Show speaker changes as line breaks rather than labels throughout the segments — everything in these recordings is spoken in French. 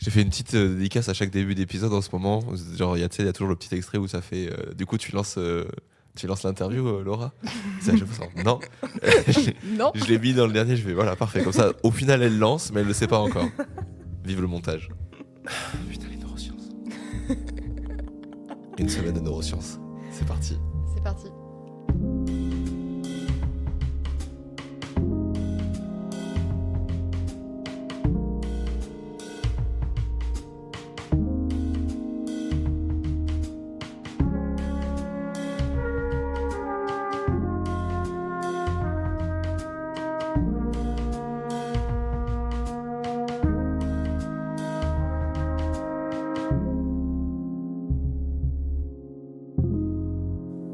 J'ai fait une petite dédicace à chaque début d'épisode en ce moment. Genre, il y a toujours le petit extrait où ça fait. Du coup, tu lances l'interview, Laura. C'est à chaque fois ça. Non.
Non.
Je l'ai mis dans le dernier. Je vais voilà, parfait. Comme ça, au final, elle lance, mais elle le sait pas encore. Vive le montage. Putain, les neurosciences. Une semaine de neurosciences. C'est parti.
C'est parti.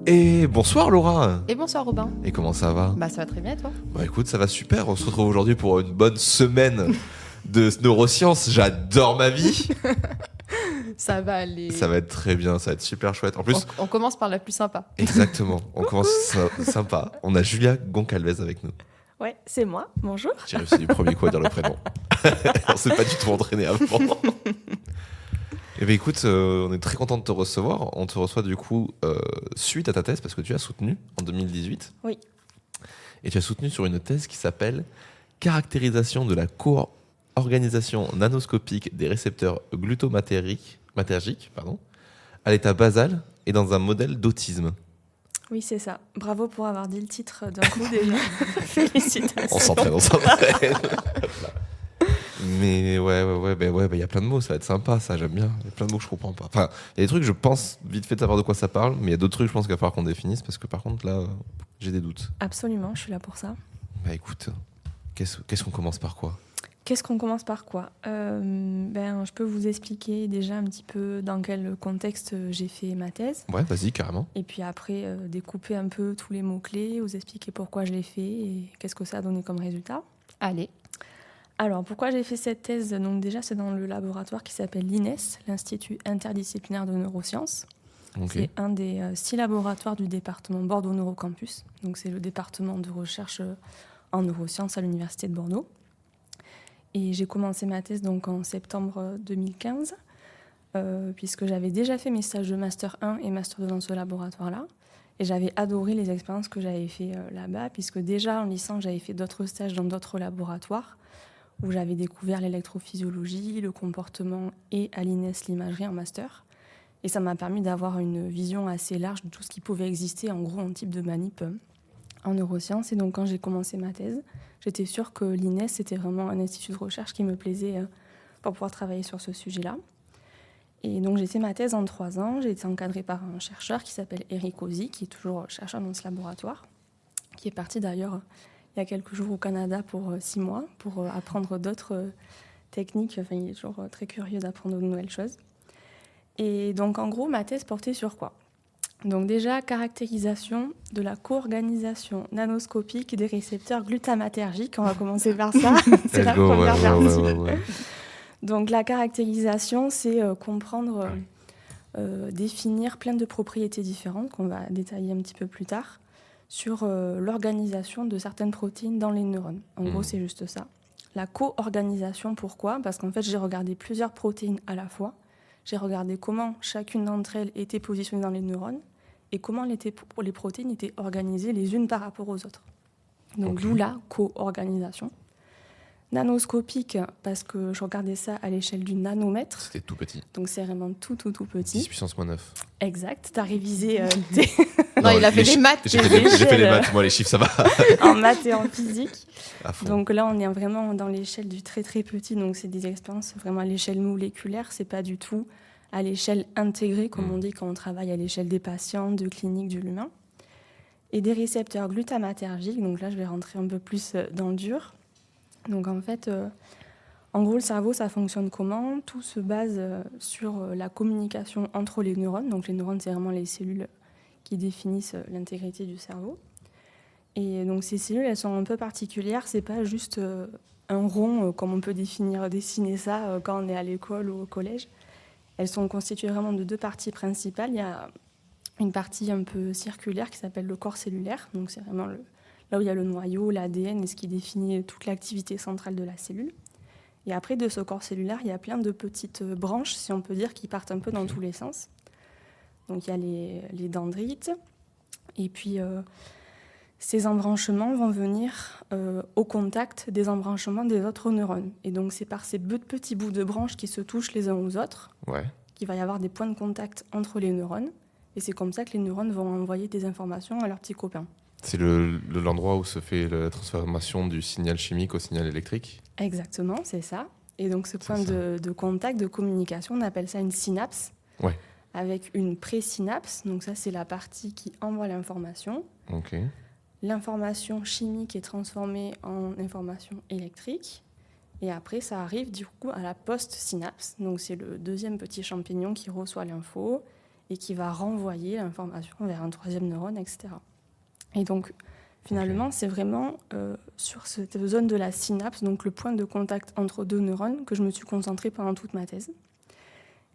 Et bonsoir Laura.
Et bonsoir Robin.
Et comment ça va?
Bah ça va très bien et toi?
Bah écoute, ça va super. On se retrouve aujourd'hui pour une bonne semaine de neurosciences. J'adore ma vie.
Ça va aller.
Ça va être très bien, ça va être super chouette. En plus,
on commence par la plus sympa.
exactement. On commence sympa. On a Julia Goncalves avec nous.
Ouais, c'est moi. Bonjour.
J'ai réussi du premier coup à dire le prénom. On s'est pas du tout entraîné avant. Eh bien écoute, on est très content de te recevoir. On te reçoit du coup suite à ta thèse parce que tu as soutenu en 2018.
Oui.
Et tu as soutenu sur une thèse qui s'appelle Caractérisation de la co-organisation nanoscopique des récepteurs glutamatérgiques à l'état basal et dans un modèle d'autisme.
Oui, c'est ça. Bravo pour avoir dit le titre d'un coup déjà. Félicitations.
On s'entraîne. Mais il y a plein de mots, ça va être sympa, ça j'aime bien. Il y a plein de mots que je comprends pas. Enfin, il y a des trucs, je pense vite fait de savoir de quoi ça parle, mais il y a d'autres trucs, je pense qu'il va falloir qu'on définisse parce que par contre là, j'ai des doutes.
Absolument, je suis là pour ça.
Bah écoute, qu'est-ce qu'on commence par quoi?
Qu'est-ce qu'on commence par quoi? Je peux vous expliquer déjà un petit peu dans quel contexte j'ai fait ma thèse.
Ouais, vas-y, carrément.
Et puis après, découper un peu tous les mots-clés, vous expliquer pourquoi je l'ai fait et qu'est-ce que ça a donné comme résultat.
Allez.
Alors, pourquoi j'ai fait cette thèse? Donc déjà, c'est dans le laboratoire qui s'appelle l'INES, l'Institut interdisciplinaire de neurosciences.
Okay.
C'est un des 6 laboratoires du département Bordeaux Neurocampus. Donc, c'est le département de recherche en neurosciences à l'Université de Bordeaux. Et j'ai commencé ma thèse donc, en septembre 2015, puisque j'avais déjà fait mes stages de Master 1 et Master 2 dans ce laboratoire-là. Et j'avais adoré les expériences que j'avais fait là-bas, puisque déjà en licence, j'avais fait d'autres stages dans d'autres laboratoires, où j'avais découvert l'électrophysiologie, le comportement et à l'INES l'imagerie en master. Et ça m'a permis d'avoir une vision assez large de tout ce qui pouvait exister en gros en type de manip en neurosciences. Et donc quand j'ai commencé ma thèse, j'étais sûre que l'INES c'était vraiment un institut de recherche qui me plaisait pour pouvoir travailler sur ce sujet-là. Et donc j'ai fait ma thèse en 3 ans. J'ai été encadrée par un chercheur qui s'appelle Eric Ozzi, qui est toujours chercheur dans ce laboratoire, qui est parti d'ailleurs il y a quelques jours au Canada pour 6 mois, pour apprendre d'autres techniques. Enfin, il est toujours très curieux d'apprendre de nouvelles choses. Et donc, en gros, ma thèse portait sur quoi? Donc déjà, caractérisation de la co-organisation nanoscopique des récepteurs glutamatergiques. On va commencer par ça. C'est la première partie.
Ouais.
Donc la caractérisation, c'est comprendre, définir plein de propriétés différentes qu'on va détailler un petit peu plus tard, sur l'organisation de certaines protéines dans les neurones. En gros, c'est juste ça. La co-organisation, pourquoi? Parce qu'en fait, j'ai regardé plusieurs protéines à la fois. J'ai regardé comment chacune d'entre elles était positionnée dans les neurones et comment les protéines étaient organisées les unes par rapport aux autres. Donc, d'où la co-organisation. Nanoscopique, parce que je regardais ça à l'échelle du nanomètre.
C'était tout petit.
Donc, c'est vraiment tout petit.
10 puissance moins 9.
Exact. T'as révisé
Non, il a fait des maths.
J'ai fait des maths, moi les chiffres ça va.
en maths et en physique.
À fond.
Donc là, on est vraiment dans l'échelle du très petit. Donc c'est des expériences vraiment à l'échelle moléculaire. C'est pas du tout à l'échelle intégrée, comme on dit quand on travaille à l'échelle des patients, de clinique, de l'humain. Et des récepteurs glutamatergiques. Donc là, je vais rentrer un peu plus dans le dur. Donc en fait, en gros, le cerveau, ça fonctionne comment? Tout se base sur la communication entre les neurones. Donc les neurones, c'est vraiment les cellules qui définissent l'intégrité du cerveau. Et donc ces cellules, elles sont un peu particulières. C'est pas juste un rond, comme on peut dessiner ça quand on est à l'école ou au collège. Elles sont constituées vraiment de 2 parties principales. Il y a une partie un peu circulaire qui s'appelle le corps cellulaire. Donc c'est vraiment là où il y a le noyau, l'ADN et ce qui définit toute l'activité centrale de la cellule. Et après, de ce corps cellulaire, il y a plein de petites branches, si on peut dire, qui partent un peu dans tous les sens. Donc il y a les dendrites. Et puis, ces embranchements vont venir au contact des embranchements des autres neurones. Et donc, c'est par ces petits bouts de branches qui se touchent les uns aux autres qu'il va y avoir des points de contact entre les neurones. Et c'est comme ça que les neurones vont envoyer des informations à leurs petits copains.
C'est l'endroit où se fait la transformation du signal chimique au signal électrique?
Exactement, c'est ça. Et donc, ce point de contact, de communication, on appelle ça une synapse.
Ouais.
Avec une présynapse. Donc ça, c'est la partie qui envoie l'information.
Ok.
L'information chimique est transformée en information électrique. Et après, ça arrive du coup à la post-synapse. Donc c'est le deuxième petit champignon qui reçoit l'info et qui va renvoyer l'information vers un troisième neurone, etc. Et donc, finalement, c'est vraiment sur cette zone de la synapse, donc le point de contact entre deux neurones, que je me suis concentrée pendant toute ma thèse.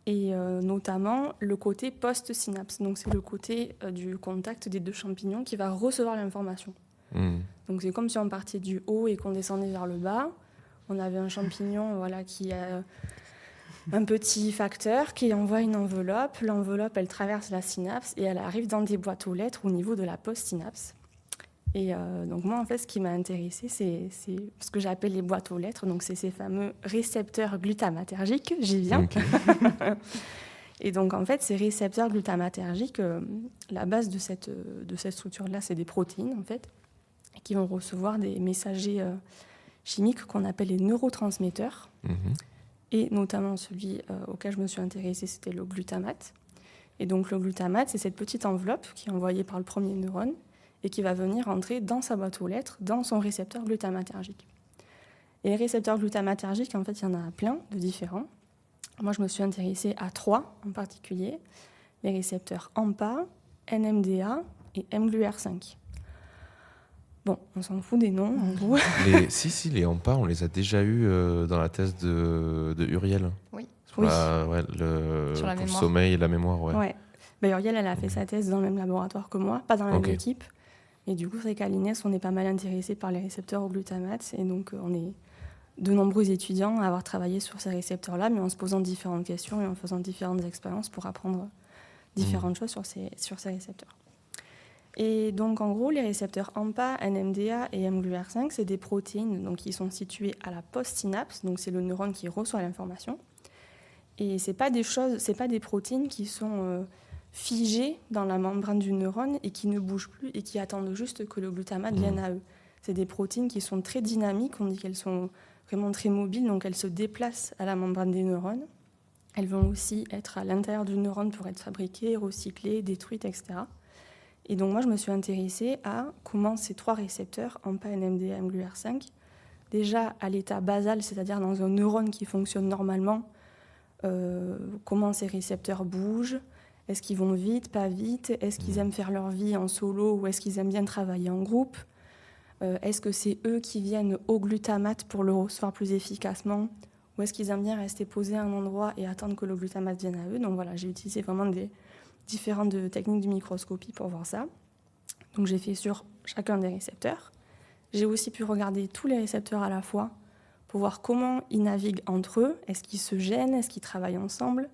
Et notamment le côté post-synapse. Donc c'est le côté du contact des deux champignons qui va recevoir l'information. Donc c'est comme si on partait du haut et qu'on descendait vers le bas. On avait un champignon qui a un petit facteur qui envoie une enveloppe. L'enveloppe, elle traverse la synapse et elle arrive dans des boîtes aux lettres au niveau de la post-synapse. Et donc moi, en fait, ce qui m'a intéressée, c'est ce que j'appelle les boîtes aux lettres. Donc c'est ces fameux récepteurs glutamatergiques, j'y viens. Okay. Et donc en fait, ces récepteurs glutamatergiques, la base de cette structure-là, c'est des protéines, en fait, qui vont recevoir des messagers chimiques qu'on appelle les neurotransmetteurs. Et notamment celui auquel je me suis intéressée, c'était le glutamate. Et donc le glutamate, c'est cette petite enveloppe qui est envoyée par le premier neurone et qui va venir entrer dans sa boîte aux lettres, dans son récepteur glutamatergique. Et les récepteurs glutamatergiques, en fait, il y en a plein de différents. Moi, je me suis intéressée à 3 en particulier, les récepteurs AMPA, NMDA et mGluR5. Bon, on s'en fout des noms, en gros.
Les AMPA, on les a déjà eus dans la thèse de Uriel.
Oui.
Sur le sommeil et la mémoire,
ouais. Bah, Uriel, elle a fait sa thèse dans le même laboratoire que moi, pas dans la même équipe. Et du coup, c'est qu'à l'INES, on est pas mal intéressé par les récepteurs au glutamate. Et donc, on est de nombreux étudiants à avoir travaillé sur ces récepteurs-là, mais en se posant différentes questions et en faisant différentes expériences pour apprendre différentes choses sur ces récepteurs. Et donc, en gros, les récepteurs AMPA, NMDA et mGluR5, c'est des protéines donc, qui sont situées à la post-synapse. Donc, c'est le neurone qui reçoit l'information. Et ce n'est pas des protéines qui sont figées dans la membrane du neurone et qui ne bougent plus et qui attendent juste que le glutamate vienne à eux. C'est des protéines qui sont très dynamiques, on dit qu'elles sont vraiment très mobiles, donc elles se déplacent à la membrane des neurones. Elles vont aussi être à l'intérieur du neurone pour être fabriquées, recyclées, détruites, etc. Et donc moi, je me suis intéressée à comment ces 3 récepteurs, AMPA, NMDA, mGluR5, déjà à l'état basal, c'est-à-dire dans un neurone qui fonctionne normalement, comment ces récepteurs bougent, est-ce qu'ils vont vite, pas vite, est-ce qu'ils aiment faire leur vie en solo ou est-ce qu'ils aiment bien travailler en groupe, est-ce que c'est eux qui viennent au glutamate pour le recevoir plus efficacement ou est-ce qu'ils aiment bien rester posés à un endroit et attendre que le glutamate vienne à eux. Donc voilà, j'ai utilisé vraiment des différentes techniques de microscopie pour voir ça. Donc j'ai fait sur chacun des récepteurs. J'ai aussi pu regarder tous les récepteurs à la fois pour voir comment ils naviguent entre eux. Est-ce qu'ils se gênent? Est-ce qu'ils travaillent ensemble?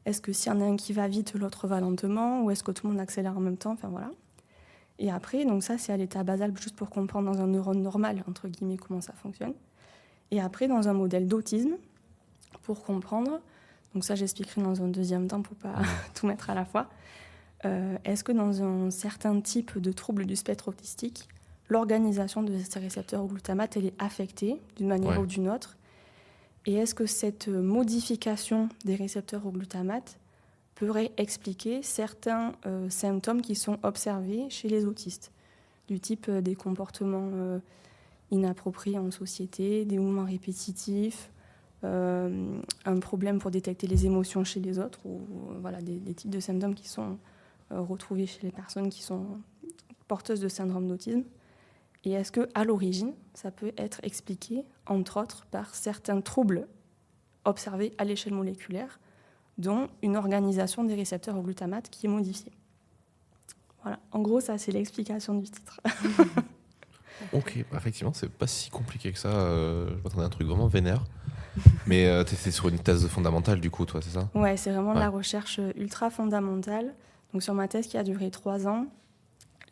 Est-ce que s'il y en a un qui va vite, l'autre va lentement? Ou est-ce que tout le monde accélère en même temps? Enfin voilà. Et après, donc ça, c'est à l'état basal, juste pour comprendre dans un neurone normal, entre guillemets, comment ça fonctionne. Et après, dans un modèle d'autisme, pour comprendre, donc ça, j'expliquerai dans un deuxième temps pour pas tout mettre à la fois, est-ce que dans un certain type de trouble du spectre autistique, l'organisation de ces récepteurs au glutamate, elle est affectée d'une manière ou d'une autre. Et est-ce que cette modification des récepteurs au glutamate pourrait expliquer certains symptômes qui sont observés chez les autistes, du type des comportements inappropriés en société, des mouvements répétitifs, un problème pour détecter les émotions chez les autres, ou voilà, des types de symptômes qui sont retrouvés chez les personnes qui sont porteuses de syndrome d'autisme. Et est-ce qu'à l'origine, ça peut être expliqué, entre autres, par certains troubles observés à l'échelle moléculaire, dont une organisation des récepteurs au glutamate qui est modifiée. Voilà, en gros, ça, c'est l'explication du titre.
Ok, effectivement, c'est pas si compliqué que ça. Je m'attendais à un truc vraiment vénère. Mais tu étais sur une thèse fondamentale, du coup, toi, c'est ça?
Ouais, c'est vraiment de la
Ouais.
recherche ultra fondamentale. Donc sur ma thèse qui a duré 3 ans,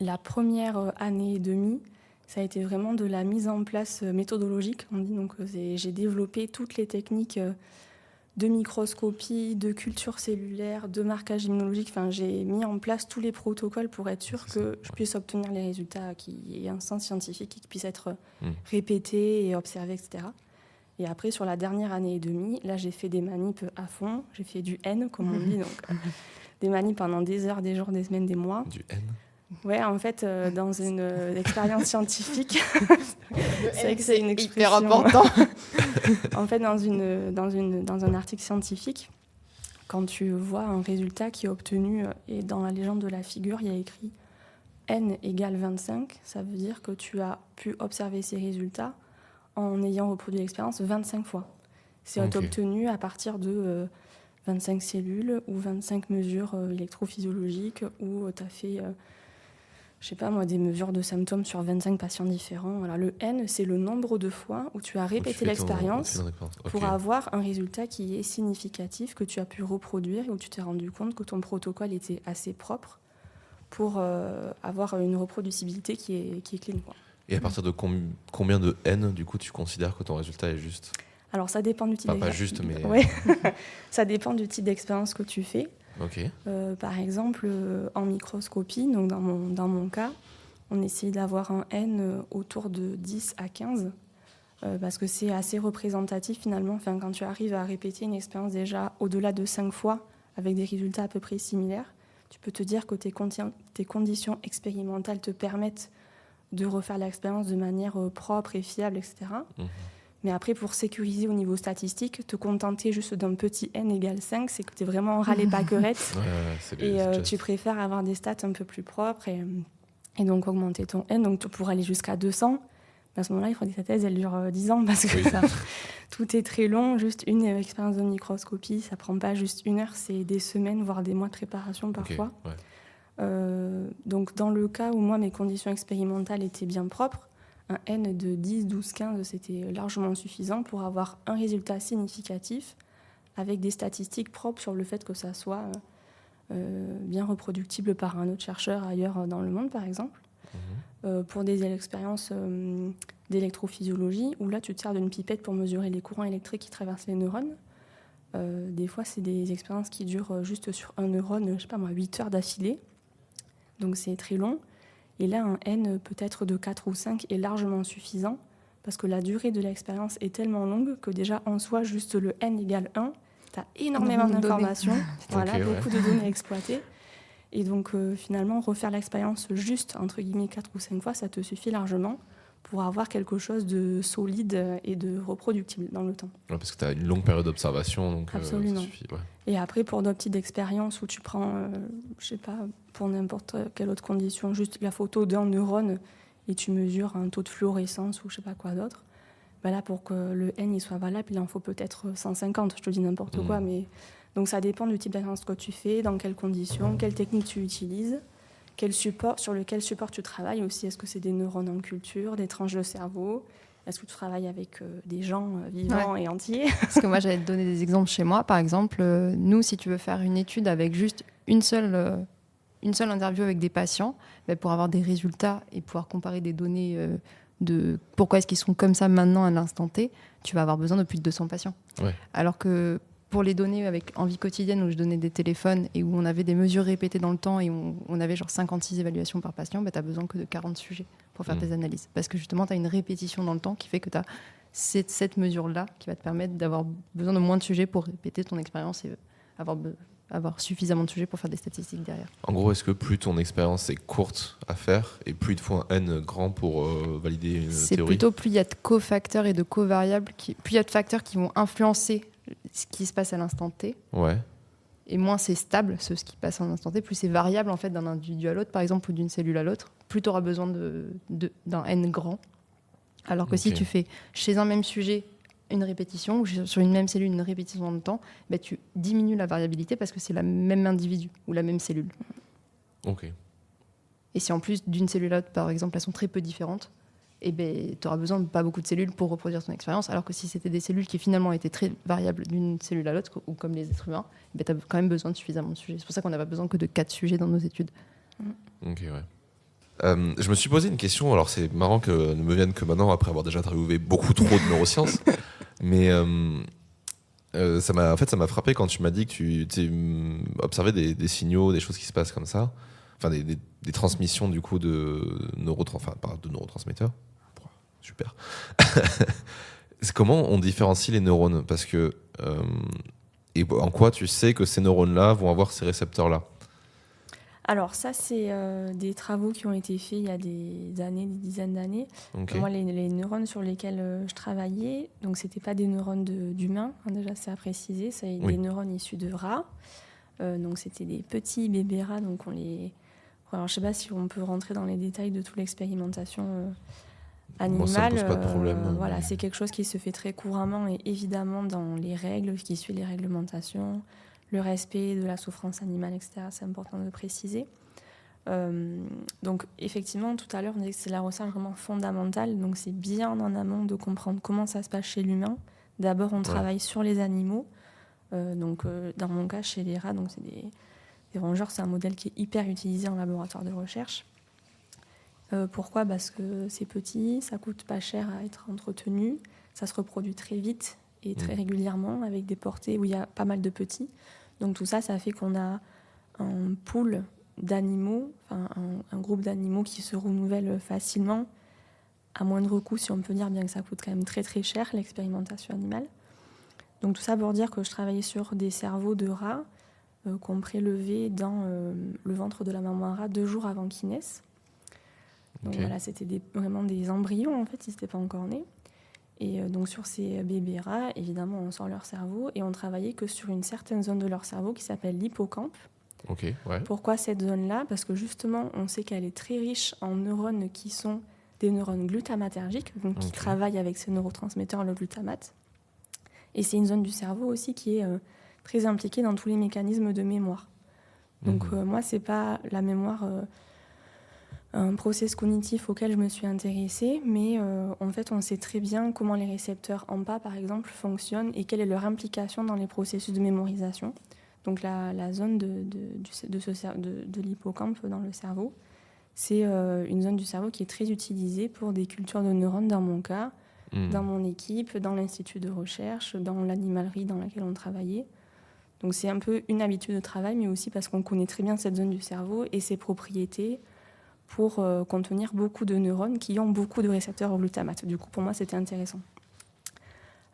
la première année et demie, ça a été vraiment de la mise en place méthodologique, on dit. Donc j'ai développé toutes les techniques de microscopie, de culture cellulaire, de marquage immunologique. Enfin, j'ai mis en place tous les protocoles pour être sûr
C'est ça,
que je puisse obtenir les résultats qui aient un sens scientifique et qui puissent être
Mm.
répétés et observés, etc. Et après, sur la dernière année et demie, là, j'ai fait des manips à fond. J'ai fait du N, comme on dit, donc des manips pendant des heures, des jours, des semaines, des mois.
Du N.
Ouais, en fait, dans une expérience scientifique, c'est vrai que c'est une
hyper
expression
important.
En fait, dans un article scientifique, quand tu vois un résultat qui est obtenu, et dans la légende de la figure, il y a écrit N égale 25, ça veut dire que tu as pu observer ces résultats en ayant reproduit l'expérience 25 fois. C'est
Ok.
obtenu à partir de 25 cellules ou 25 mesures électrophysiologiques où tu as fait, je sais pas moi, des mesures de symptômes sur 25 patients différents. Voilà. Le N, c'est le nombre de fois où tu as
Où tu
répété
fais
l'expérience
ton expérience. Ok.
pour avoir un résultat qui est significatif, que tu as pu reproduire et où tu t'es rendu compte que ton protocole était assez propre pour avoir une reproducibilité qui est clean, quoi.
Et à partir de combien de N, du coup, tu considères que ton résultat est juste?
Alors ça dépend du type
Enfin, pas
d'expérience.
juste, mais...
Ouais. Ça dépend du type d'expérience que tu fais.
Ok.
Par exemple, en microscopie, donc dans mon cas, on essayait d'avoir un N autour de 10 à 15, parce que c'est assez représentatif finalement. Enfin, quand tu arrives à répéter une expérience déjà au-delà de 5 fois, avec des résultats à peu près similaires, tu peux te dire que tes conditions expérimentales te permettent de refaire l'expérience de manière propre et fiable, etc.
Mhm.
Mais après, pour sécuriser au niveau statistique, te contenter juste d'un petit N égale 5, c'est que tu es vraiment râlé paquerette.
Ouais, c'est
Et
c'est
tu préfères avoir des stats un peu plus propres et donc augmenter ton N. Donc pour aller jusqu'à 200, à ce moment-là, il faudrait que ta thèse elle dure 10 ans parce que
Oui.
tout est très long. Juste une expérience de microscopie, ça prend pas juste 1 heure, c'est des semaines, voire des mois de préparation
Ok,
parfois.
ouais.
Donc dans le cas où moi, mes conditions expérimentales étaient bien propres, un N de 10, 12, 15, c'était largement suffisant pour avoir un résultat significatif avec des statistiques propres sur le fait que ça soit bien reproductible par un autre chercheur ailleurs dans le monde, par exemple.
Mhm.
Pour des expériences d'électrophysiologie, où là, tu te sers d'une pipette pour mesurer les courants électriques qui traversent les neurones. Des fois, c'est des expériences qui durent juste sur un neurone, je sais pas moi, 8 heures d'affilée. Donc c'est très long. Et là, un N peut-être de 4 ou 5 est largement suffisant parce que la durée de l'expérience est tellement longue que déjà en soi, juste le N égale 1, tu as énormément
Énormément de
d'informations, voilà,
Ok, ouais.
beaucoup de données à exploiter. Et donc finalement, refaire l'expérience juste, entre guillemets, 4 ou 5 fois, ça te suffit largement pour avoir quelque chose de solide et de reproductible dans le temps.
Ouais, parce que tu as une longue période d'observation, donc
Absolument.
ça suffit. Ouais.
Et après, pour d'autres petites expériences où tu prends, je sais pas, pour n'importe quelle autre condition, juste la photo d'un neurone et tu mesures un taux de fluorescence ou je sais pas quoi d'autre, bah là, pour que le N il soit valable, il en faut peut-être 150, je te dis n'importe quoi. Mais... Donc ça dépend du type d'expérience que tu fais, dans quelles conditions, quelle technique tu utilises, sur lequel support tu travailles aussi. Est-ce que c'est des neurones en culture, des tranches de cerveau ? Est-ce que tu travailles avec des gens vivants et entiers ?
Parce que moi, j'allais te donner des exemples chez moi. Par exemple, nous, si tu veux faire une étude avec juste une seule interview avec des patients, bah, pour avoir des résultats et pouvoir comparer des données de pourquoi est-ce qu'ils sont comme ça maintenant à l'instant T, tu vas avoir besoin de plus de 200 patients.
Ouais.
Alors que pour les données en vie quotidienne où je donnais des téléphones et où on avait des mesures répétées dans le temps et où on avait genre 56 évaluations par patient, bah, tu n'as besoin que de 40 sujets pour faire tes analyses. Parce que justement, tu as une répétition dans le temps qui fait que tu as cette mesure-là qui va te permettre d'avoir besoin de moins de sujets pour répéter ton expérience et avoir suffisamment de sujets pour faire des statistiques derrière.
En gros, est-ce que plus ton expérience est courte à faire et plus il te faut un N grand pour valider une
C'est
théorie?
plutôt plus il y a de cofacteurs et de covariables, plus il y a de facteurs qui vont influencer ce qui se passe à l'instant T.
Ouais.
Et moins c'est stable, ce qui passe à l'instant T, plus c'est variable en fait d'un individu à l'autre, par exemple, ou d'une cellule à l'autre. Plus tu auras besoin d'un N grand. Alors que si tu fais chez un même sujet une répétition, ou sur une même cellule une répétition dans le temps, bah, tu diminues la variabilité parce que c'est la même individu ou la même cellule.
Ok.
Et si en plus d'une cellule à l'autre, par exemple, elles sont très peu différentes, et ben, tu auras besoin de pas beaucoup de cellules pour reproduire ton expérience, alors que si c'était des cellules qui finalement étaient très variables d'une cellule à l'autre, ou comme les êtres humains, ben, tu as quand même besoin de suffisamment de sujets. C'est pour ça qu'on n'a pas besoin que de 4 sujets dans nos études.
Ok, ouais. Je me suis posé une question, alors c'est marrant que ne me vienne que maintenant, après avoir déjà interviewé beaucoup trop de neurosciences, mais ça m'a frappé quand tu m'as dit que tu observais des signaux, des choses qui se passent comme ça, enfin des transmissions du coup de neurotransmetteurs. Super. Comment on différencie les neurones? Parce que et en quoi tu sais que ces neurones-là vont avoir ces récepteurs-là?
Alors ça, c'est des travaux qui ont été faits il y a des années, des dizaines d'années.
Ok.
Moi, les neurones sur lesquels je travaillais, donc c'était pas des neurones d'humains, hein, déjà c'est à préciser, c'est
Oui.
des neurones issus de rats. Donc c'était des petits bébés rats, donc alors je sais pas si on peut rentrer dans les détails de toute l'expérimentation animale.
Moi, ça me pose pas de problème.
Voilà,
Mais-
c'est quelque chose qui se fait très couramment et évidemment dans les règles, qui suit les réglementations, le respect de la souffrance animale, etc. C'est important de le préciser. Donc effectivement, tout à l'heure, on disait que c'est la recherche vraiment fondamentale. Donc c'est bien en amont de comprendre comment ça se passe chez l'humain. D'abord, on travaille sur les animaux. Dans mon cas, chez les rats, donc c'est des rongeurs, c'est un modèle qui est hyper utilisé en laboratoire de recherche. Pourquoi ? Parce que c'est petit, ça coûte pas cher à être entretenu, ça se reproduit très vite et très régulièrement avec des portées où il y a pas mal de petits. Donc tout ça, ça fait qu'on a un pool d'animaux, enfin un groupe d'animaux qui se renouvelle facilement, à moindre coût, si on peut dire, bien que ça coûte quand même très très cher, l'expérimentation animale. Donc tout ça pour dire que je travaillais sur des cerveaux de rats qu'on prélevait dans le ventre de la maman rat 2 jours avant qu'ils naissent. Donc voilà, c'était vraiment des embryons en fait, ils n'étaient pas encore nés. Et donc sur ces bébés rats, évidemment, on sort leur cerveau et on travaillait que sur une certaine zone de leur cerveau qui s'appelle l'hippocampe.
Ok, ouais.
Pourquoi cette zone-là ? Parce que justement, on sait qu'elle est très riche en neurones qui sont des neurones glutamatergiques, donc qui travaillent avec ce neurotransmetteur, le glutamate. Et c'est une zone du cerveau aussi qui est très impliquée dans tous les mécanismes de mémoire. Donc moi, c'est pas la mémoire, un process cognitif auquel je me suis intéressée, mais en fait, on sait très bien comment les récepteurs AMPA, par exemple, fonctionnent et quelle est leur implication dans les processus de mémorisation. Donc la zone de l'hippocampe dans le cerveau, c'est une zone du cerveau qui est très utilisée pour des cultures de neurones, dans mon cas, dans mon équipe, dans l'institut de recherche, dans l'animalerie dans laquelle on travaillait. Donc c'est un peu une habitude de travail, mais aussi parce qu'on connaît très bien cette zone du cerveau et ses propriétés pour contenir beaucoup de neurones qui ont beaucoup de récepteurs au glutamate. Du coup, pour moi, c'était intéressant.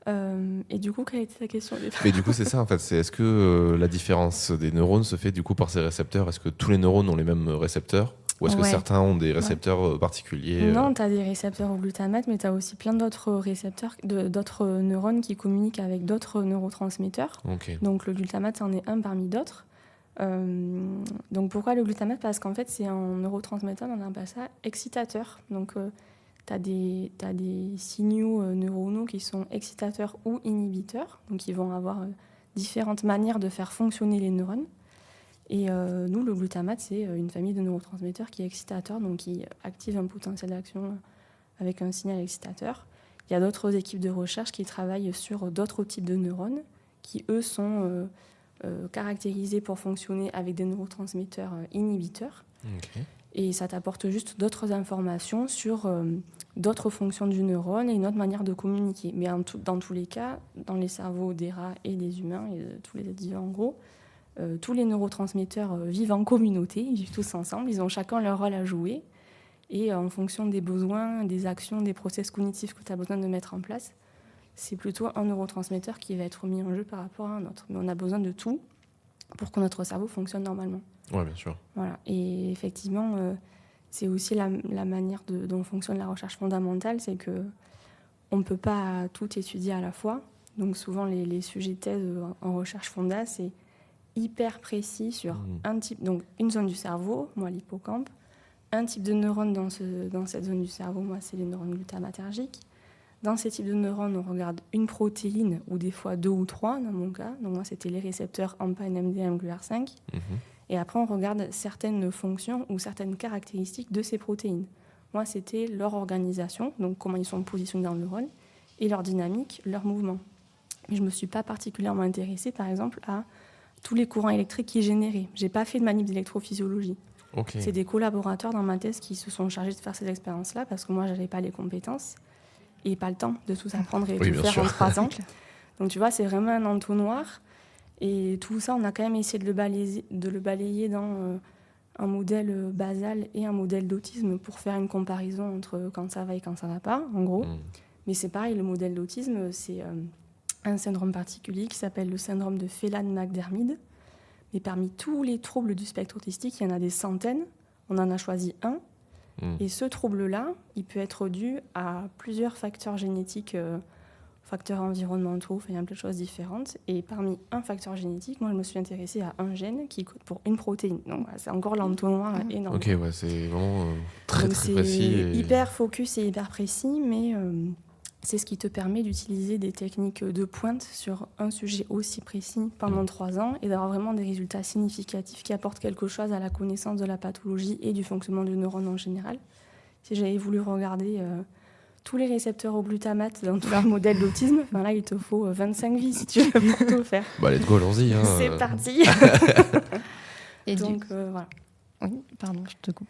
Et du coup, quelle était ta question ?
Mais du coup, c'est ça en fait. Est-ce que la différence des neurones se fait du coup par ces récepteurs? Est-ce que tous les neurones ont les mêmes récepteurs? Ou est-ce que certains ont des récepteurs particuliers?
Non, tu as des récepteurs au glutamate, mais tu as aussi plein d'autres récepteurs, d'autres neurones qui communiquent avec d'autres neurotransmetteurs.
Okay.
Donc le glutamate en est un parmi d'autres. Donc pourquoi le glutamate ? Parce qu'en fait, c'est un neurotransmetteur, on appelle ça excitateur. Donc tu as des signaux neuronaux qui sont excitateurs ou inhibiteurs. Donc ils vont avoir différentes manières de faire fonctionner les neurones. Et nous, le glutamate, c'est une famille de neurotransmetteurs qui est excitateur, donc qui active un potentiel d'action avec un signal excitateur. Il y a d'autres équipes de recherche qui travaillent sur d'autres types de neurones qui, eux, sont caractérisés pour fonctionner avec des neurotransmetteurs inhibiteurs.
Okay.
Et ça t'apporte juste d'autres informations sur d'autres fonctions du neurone et une autre manière de communiquer. Mais dans tous les cas, dans les cerveaux des rats et des humains, et de tous les êtres vivants en gros, tous les neurotransmetteurs vivent en communauté, ils vivent tous ensemble, ils ont chacun leur rôle à jouer. Et en fonction des besoins, des actions, des process cognitifs que tu as besoin de mettre en place, c'est plutôt un neurotransmetteur qui va être mis en jeu par rapport à un autre. Mais on a besoin de tout pour que notre cerveau fonctionne normalement.
Oui, bien sûr.
Voilà. Et effectivement, c'est aussi la manière dont fonctionne la recherche fondamentale, c'est qu'on ne peut pas tout étudier à la fois. Donc souvent, les sujets de thèse en recherche fonda, c'est hyper précis sur un type, donc une zone du cerveau, moi l'hippocampe, un type de neurone dans cette zone du cerveau, moi c'est les neurones glutamatergiques. Dans ces types de neurones, on regarde une protéine, ou des fois 2 ou 3 dans mon cas. Donc moi c'était les récepteurs AMPA, NMDA, MGLR5. Et après on regarde certaines fonctions ou certaines caractéristiques de ces protéines. Moi, c'était leur organisation, donc comment ils sont positionnés dans le neurone, et leur dynamique, leur mouvement. Mais je ne me suis pas particulièrement intéressée, par exemple, à tous les courants électriques qui généraient. Je n'ai pas fait de manip d'électrophysiologie.
Ok.
C'est des collaborateurs dans ma thèse qui se sont chargés de faire ces expériences-là parce que moi, je n'avais pas les compétences et pas le temps de tout apprendre et
Oui,
tout
bien
faire
sûr.
en 3 ans. Donc, tu vois, c'est vraiment un entonnoir. Et tout ça, on a quand même essayé de le balayer dans un modèle basal et un modèle d'autisme pour faire une comparaison entre quand ça va et quand ça ne va pas, en gros. Mais c'est pareil, le modèle d'autisme, c'est un syndrome particulier qui s'appelle le syndrome de Phelan-McDermid. Mais parmi tous les troubles du spectre autistique, il y en a des centaines. On en a choisi un. Et ce trouble-là, il peut être dû à plusieurs facteurs génétiques, facteurs environnementaux, enfin, il y a plein de choses différentes. Et parmi un facteur génétique, moi, je me suis intéressée à un gène qui code pour une protéine. Donc, voilà, c'est encore l'entonnoir énorme.
Ok, ouais, c'est vraiment très
Donc,
très précis.
c'est hyper focus et hyper précis, mais c'est ce qui te permet d'utiliser des techniques de pointe sur un sujet aussi précis pendant 3 ans et d'avoir vraiment des résultats significatifs qui apportent quelque chose à la connaissance de la pathologie et du fonctionnement du neurone en général. Si j'avais voulu regarder tous les récepteurs au glutamate dans tous leurs modèles d'autisme, enfin là, il te faut 25 vies si tu veux pour tout faire.
Bah, let's go, allons-y. Hein.
C'est parti.
Et
Donc, voilà.
Oui, pardon, je te coupe.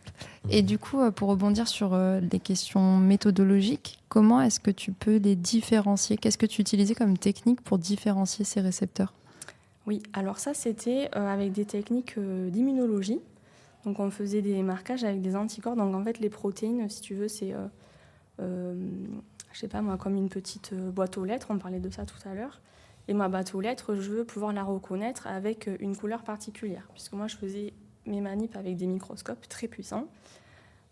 Et du coup, pour rebondir sur les questions méthodologiques, comment est-ce que tu peux les différencier ? Qu'est-ce que tu utilisais comme technique pour différencier ces récepteurs ?
Oui, alors ça, c'était avec des techniques d'immunologie. Donc, on faisait des marquages avec des anticorps. Donc, en fait, les protéines, si tu veux, c'est, je sais pas moi, comme une petite boîte aux lettres. On parlait de ça tout à l'heure. Et ma boîte aux lettres, je veux pouvoir la reconnaître avec une couleur particulière. Puisque moi, je faisais mes manips avec des microscopes très puissants,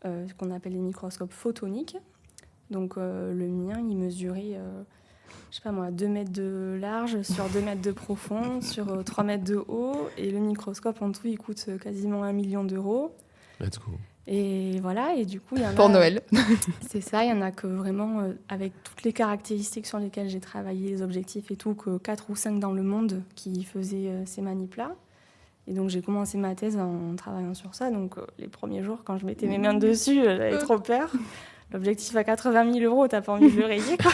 ce qu'on appelle les microscopes photoniques. Donc, le mien, il mesurait... je sais pas moi, 2 mètres de large sur 2 mètres de profond, sur 3 mètres de haut. Et le microscope, en tout, il coûte quasiment 1 million d'euros.
Let's go.
Et voilà, et du coup, il y en a...
Pour Noël.
C'est ça, il y en a que vraiment, avec toutes les caractéristiques sur lesquelles j'ai travaillé, les objectifs et tout, que 4 ou 5 dans le monde qui faisaient ces manips-là. Et donc, j'ai commencé ma thèse en travaillant sur ça. Donc, les premiers jours, quand je mettais mes mains dessus, j'avais trop peur. L'objectif à 80 000 euros, t'as pas envie de le rayer, quoi.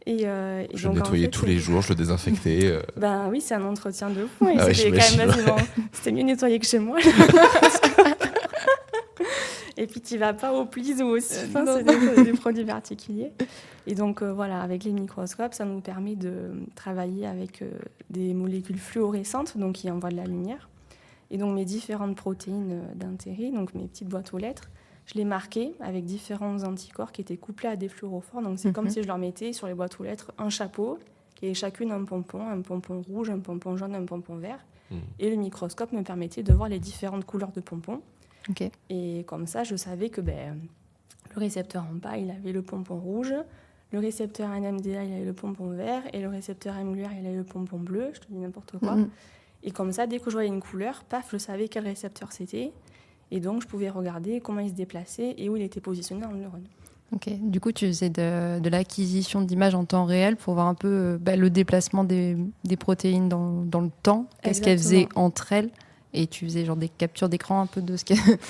Je le nettoyais tous les jours, je le désinfectais.
Ben oui, c'est un entretien de fou. Et
Ah ouais,
c'était quand même
j'imagine.
basiquement... C'était mieux nettoyé que chez moi. Et puis, tu vas pas au Please ou au Sifin, c'est des produits particuliers. Et donc, voilà, avec les microscopes, ça nous permet de travailler avec des molécules fluorescentes, donc qui envoient de la lumière. Et donc, mes différentes protéines d'intérêt, donc mes petites boîtes aux lettres, je les marquais avec différents anticorps qui étaient couplés à des fluorophores. Donc, c'est comme si je leur mettais sur les boîtes aux lettres un chapeau, qui est chacune un pompon rouge, un pompon jaune, un pompon vert. Et le microscope me permettait de voir les différentes couleurs de pompons.
Okay.
Et comme ça, je savais que le récepteur en bas, il avait le pompon rouge, le récepteur NMDA, il avait le pompon vert, et le récepteur MLR, il avait le pompon bleu, je te dis n'importe quoi. Et comme ça, dès que je voyais une couleur, paf, je savais quel récepteur c'était. Et donc, je pouvais regarder comment il se déplaçait et où il était positionné dans le neurone.
Ok. Du coup, tu faisais de l'acquisition d'images en temps réel pour voir un peu le déplacement des protéines dans le temps. Qu'est-ce qu'elles faisaient entre elles ? Et tu faisais genre des captures d'écran un peu de ce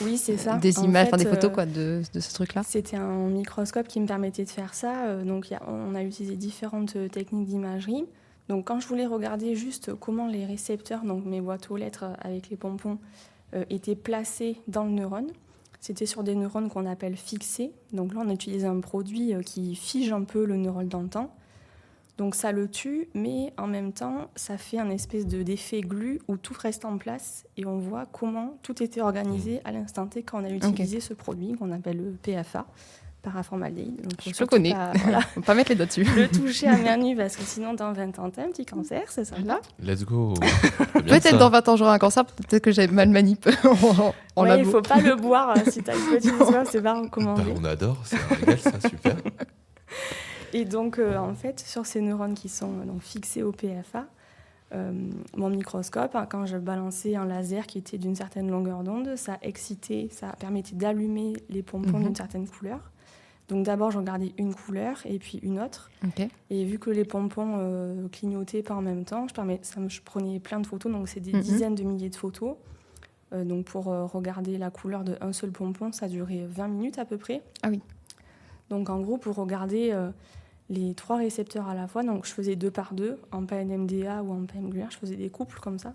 oui, c'est ça.
des images, des photos quoi, de ce truc-là.
C'était un microscope qui me permettait de faire ça. Donc, on a utilisé différentes techniques d'imagerie. Donc, quand je voulais regarder juste comment les récepteurs, donc mes boîtes aux lettres avec les pompons, étaient placés dans le neurone, c'était sur des neurones qu'on appelle fixés. Donc là, on utilise un produit qui fige un peu le neurone dans le temps. Donc ça le tue, mais en même temps, ça fait un espèce d'effet glue où tout reste en place et on voit comment tout était organisé à l'instant T quand on a utilisé ce produit qu'on appelle le PFA, paraformaldéhyde. Donc,
je le connais, voilà. On va pas mettre les doigts dessus.
Le toucher à main nue parce que sinon dans 20 ans, t'as un petit cancer, c'est ça là.
Let's go.
Peut-être dans 20 ans, j'aurai un cancer, peut-être que j'ai mal manip en labo.
Il faut pas le boire si t'as une petite soif, c'est pas recommandé.
On adore, c'est un régal, ça, super.
Et donc, en fait, sur ces neurones qui sont donc, fixés au PFA, mon microscope, quand je balançais un laser qui était d'une certaine longueur d'onde, ça excitait, ça permettait d'allumer les pompons d'une certaine couleur. Donc d'abord, je regardais une couleur et puis une autre.
Okay.
Et vu que les pompons clignotaient pas en même temps, je prenais plein de photos, donc c'est des dizaines de milliers de photos. Donc pour regarder la couleur d'un seul pompon, ça durait 20 minutes à peu près.
Ah oui.
Donc en gros, pour regarder les 3 récepteurs à la fois, donc je faisais 2 par 2, en PA-NMDA ou en PA-MGluR, je faisais des couples comme ça.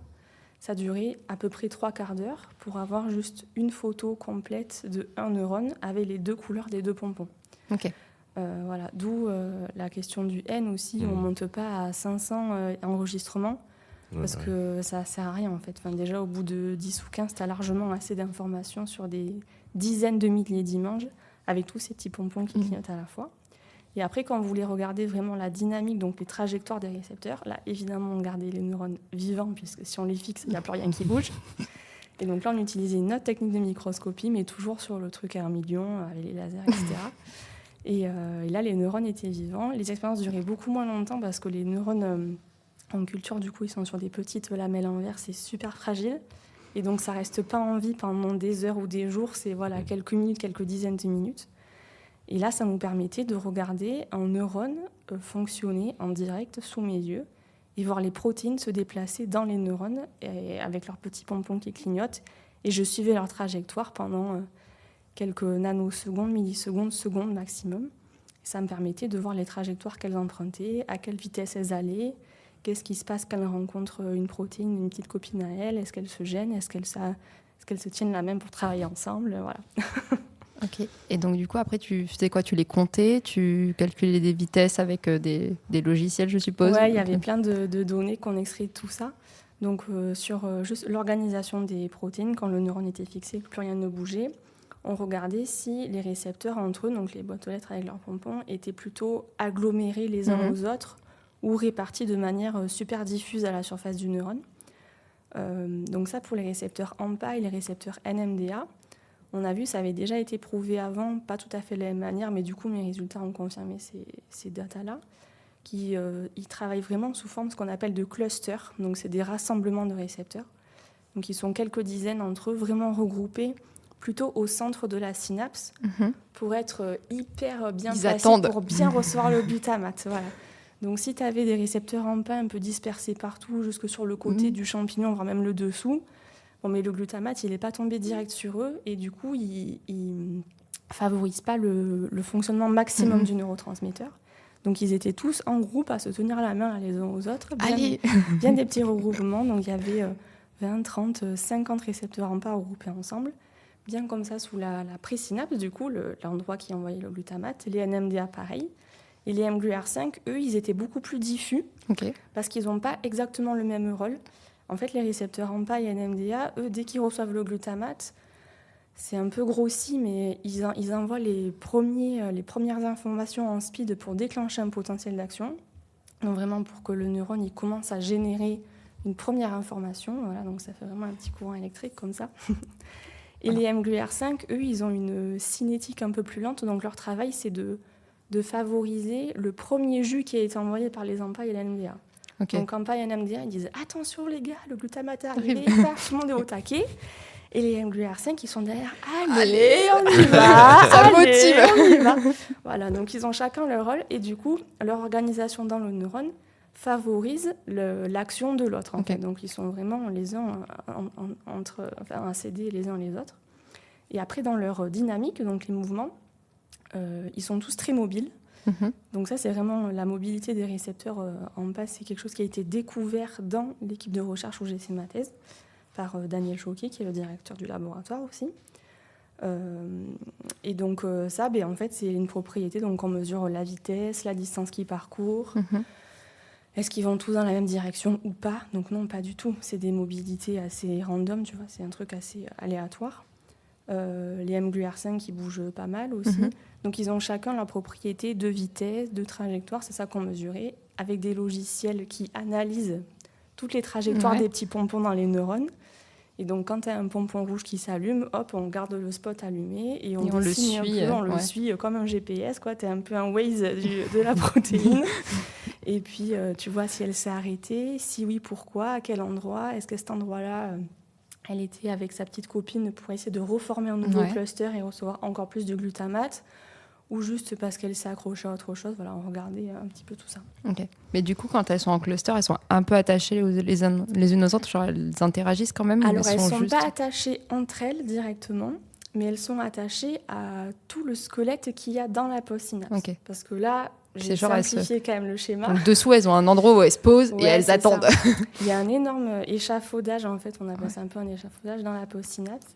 Ça durait à peu près 3 quarts d'heure pour avoir juste une photo complète de un neurone avec les 2 couleurs des 2 pompons.
Ok.
Voilà. D'où la question du N aussi. On ne monte pas à 500 enregistrements parce que ça ne sert à rien en fait. Enfin, déjà, au bout de 10 ou 15, tu as largement assez d'informations sur des dizaines de milliers d'images avec tous ces petits pompons qui clignotent à la fois. Et après, quand vous voulez regarder vraiment la dynamique, donc les trajectoires des récepteurs, là, évidemment, on gardait les neurones vivants, puisque si on les fixe, il n'y a plus rien qui bouge. Et donc là, on utilisait une autre technique de microscopie, mais toujours sur le truc à 1 million, avec les lasers, etc. Et là, les neurones étaient vivants. Les expériences duraient beaucoup moins longtemps, parce que les neurones en culture, du coup, ils sont sur des petites lamelles en verre, c'est super fragile. Et donc, ça ne reste pas en vie pendant des heures ou des jours, c'est quelques minutes, quelques dizaines de minutes. Et là, ça nous permettait de regarder un neurone fonctionner en direct sous mes yeux et voir les protéines se déplacer dans les neurones avec leurs petits pompons qui clignotent. Et je suivais leur trajectoire pendant quelques nanosecondes, millisecondes, secondes maximum. Et ça me permettait de voir les trajectoires qu'elles empruntaient, à quelle vitesse elles allaient, qu'est-ce qui se passe quand elles rencontrent une protéine, une petite copine à elles, est-ce qu'elles se gênent, est-ce qu'elles se tiennent la main pour travailler ensemble, voilà.
Ok. Et donc, du coup, après, tu faisais quoi? Tu les comptais? Tu calculais des vitesses avec des logiciels, je suppose?
Ouais, il y avait plein de données qu'on extrait de tout ça. Donc, sur juste l'organisation des protéines, quand le neurone était fixé, que plus rien ne bougeait, on regardait si les récepteurs entre eux, donc les boîtes aux lettres avec leurs pompons, étaient plutôt agglomérés les uns aux autres ou répartis de manière super diffuse à la surface du neurone. Donc ça, pour les récepteurs AMPA et les récepteurs NMDA, on a vu, ça avait déjà été prouvé avant, pas tout à fait de la même manière, mais du coup, mes résultats ont confirmé ces datas-là, ils travaillent vraiment sous forme ce qu'on appelle de clusters, donc c'est des rassemblements de récepteurs. Donc ils sont quelques dizaines entre eux, vraiment regroupés, plutôt au centre de la synapse, pour être hyper bien placés, pour bien recevoir le glutamate. Voilà. Donc si tu avais des récepteurs AMPA un peu dispersés partout, jusque sur le côté du champignon, voire même le dessous, bon, mais le glutamate, il n'est pas tombé direct sur eux et du coup, il ne favorise pas le fonctionnement maximum du neurotransmetteur. Donc, ils étaient tous en groupe à se tenir la main les uns aux autres. Bien des petits regroupements. Donc, il y avait 20, 30, 50 récepteurs AMPA regroupés ensemble. Bien comme ça, sous la présynapse, du coup, l'endroit qui envoyait le glutamate. Les NMDA, pareil. Et les mGluR5, eux, ils étaient beaucoup plus diffus parce qu'ils n'ont pas exactement le même rôle. En fait, les récepteurs AMPA et NMDA, eux, dès qu'ils reçoivent le glutamate, c'est un peu grossi, mais ils envoient les premières informations en speed pour déclencher un potentiel d'action. Donc vraiment pour que le neurone il commence à générer une première information. Voilà, donc ça fait vraiment un petit courant électrique comme ça. Et les mGluR5, eux, ils ont une cinétique un peu plus lente. Donc leur travail, c'est de favoriser le premier jus qui a été envoyé par les AMPA et les NMDA. Donc AMPA et NMDA, ils disent « Attention les gars, le glutamate est arrivé, tout le monde est au taquet ». Et les mGluR5, ils sont derrière « Allez, on y va, ça motive, on y va ». Voilà, donc ils ont chacun leur rôle et du coup, leur organisation dans le neurone favorise l'action de l'autre. En fait. Donc ils sont vraiment les uns accédés les uns les autres. Et après, dans leur dynamique, donc les mouvements, ils sont tous très mobiles. Donc ça, c'est vraiment la mobilité des récepteurs AMPA, c'est quelque chose qui a été découvert dans l'équipe de recherche où j'ai fait ma thèse, par Daniel Choquet, qui est le directeur du laboratoire aussi. Et donc ça, en fait, c'est une propriété, donc on mesure la vitesse, la distance qu'ils parcourent, est-ce qu'ils vont tous dans la même direction ou pas. Donc non, pas du tout, c'est des mobilités assez random, tu vois, c'est un truc assez aléatoire. Les mGluR5 qui bougent pas mal aussi. Donc ils ont chacun leur propriété de vitesse, de trajectoire, c'est ça qu'on mesurait, avec des logiciels qui analysent toutes les trajectoires des petits pompons dans les neurones. Et donc quand tu as un pompon rouge qui s'allume, hop, on garde le spot allumé et on le suit, on le suit comme un GPS, quoi. Tu es un peu un Waze de la protéine. Et puis tu vois si elle s'est arrêtée, si oui, pourquoi, à quel endroit, est-ce que cet endroit-là... elle était avec sa petite copine pour essayer de reformer un nouveau cluster et recevoir encore plus de glutamate. ou juste parce qu'elle s'est accrochée à autre chose. Voilà, on regardait un petit peu tout ça.
Ok. Mais du coup, quand elles sont en cluster, elles sont un peu attachées les unes aux autres, genre elles interagissent quand même.
Alors,
ou
elles ne sont
juste...
pas attachées entre elles directement, mais elles sont attachées à tout le squelette qu'il y a dans la postsynapse.
Ok.
Parce que là, j'ai
C'est genre,
simplifié quand même le schéma.
Donc dessous, elles ont un endroit où elles se posent et
Ouais,
elles
c'est
attendent.
ça. Il y a un énorme échafaudage, en fait, on appelle ça un peu un échafaudage dans la postsynapse,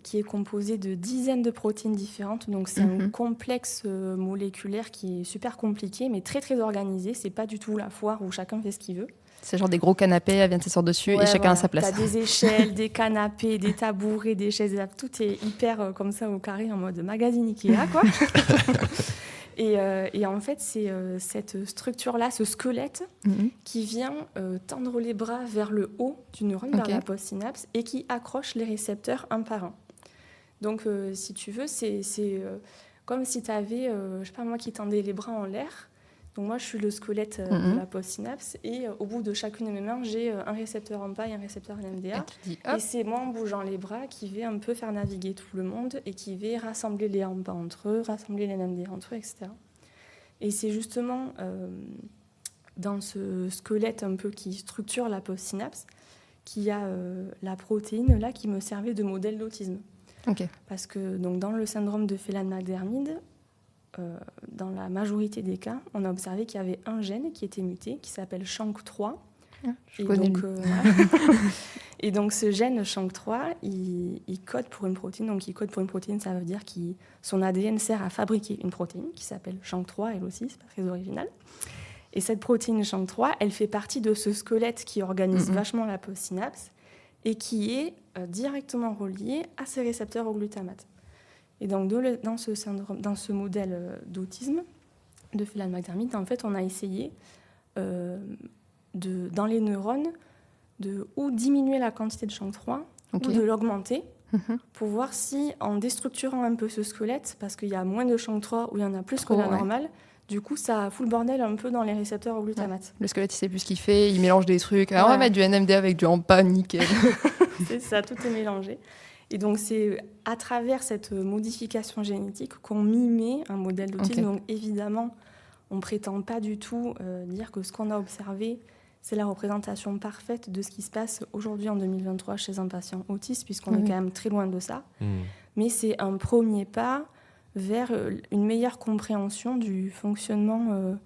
qui est composé de dizaines de protéines différentes. Donc c'est un complexe moléculaire qui est super compliqué, mais très très organisé. C'est pas du tout la foire où chacun fait ce qu'il veut.
C'est genre des gros canapés, elles viennent s'asseoir dessus et chacun a sa place.
T'as des échelles, des canapés, des tabourets, des chaises, tout est hyper comme ça au carré en mode magazine Ikea, quoi. Et en fait, c'est cette structure-là, ce squelette, qui vient tendre les bras vers le haut du neurone, vers la postsynapse, et qui accroche les récepteurs un par un. Donc, si tu veux, c'est comme si tu avais, je sais pas moi, qui tendait les bras en l'air. Donc moi, je suis le squelette de la postsynapse, et au bout de chacune de mes mains, j'ai un récepteur AMPA et un récepteur NMDA. Et c'est moi, en bougeant les bras, qui vais un peu faire naviguer tout le monde et qui vais rassembler les AMPA entre eux, rassembler les NMDA entre eux, etc. Et c'est justement dans ce squelette un peu qui structure la postsynapse qu'il y a la protéine là qui me servait de modèle d'autisme.
Okay.
Parce que donc, dans le syndrome de Phelan-McDermid, dans la majorité des cas, on a observé qu'il y avait un gène qui était muté, qui s'appelle SHANK3.
Je connais
donc, et donc ce gène SHANK3, il code pour une protéine. Donc il code pour une protéine, ça veut dire que son ADN sert à fabriquer une protéine qui s'appelle SHANK3, elle aussi, c'est pas très original. Et cette protéine SHANK3, elle fait partie de ce squelette qui organise vachement la postsynapse et qui est directement relié à ces récepteurs au glutamate. Et donc, dans ce syndrome, dans ce modèle d'autisme de Phelan-McDermid, en fait, on a essayé, dans les neurones, ou diminuer la quantité de SHANK3 ou de l'augmenter pour voir si, en déstructurant un peu ce squelette, parce qu'il y a moins de SHANK3 ou il y en a plus que la normale, du coup, ça fout le bordel un peu dans les récepteurs au glutamate.
Ouais. Le squelette, il sait plus ce qu'il fait, il mélange des trucs. Alors, on va mettre du NMDA avec du AMPA, nickel.
C'est ça, tout est mélangé. Et donc, c'est à travers cette modification génétique qu'on mimait un modèle d'autisme. Donc, évidemment, on ne prétend pas du tout dire que ce qu'on a observé, c'est la représentation parfaite de ce qui se passe aujourd'hui en 2023 chez un patient autiste, puisqu'on est quand même très loin de ça. Mais c'est un premier pas vers une meilleure compréhension du fonctionnement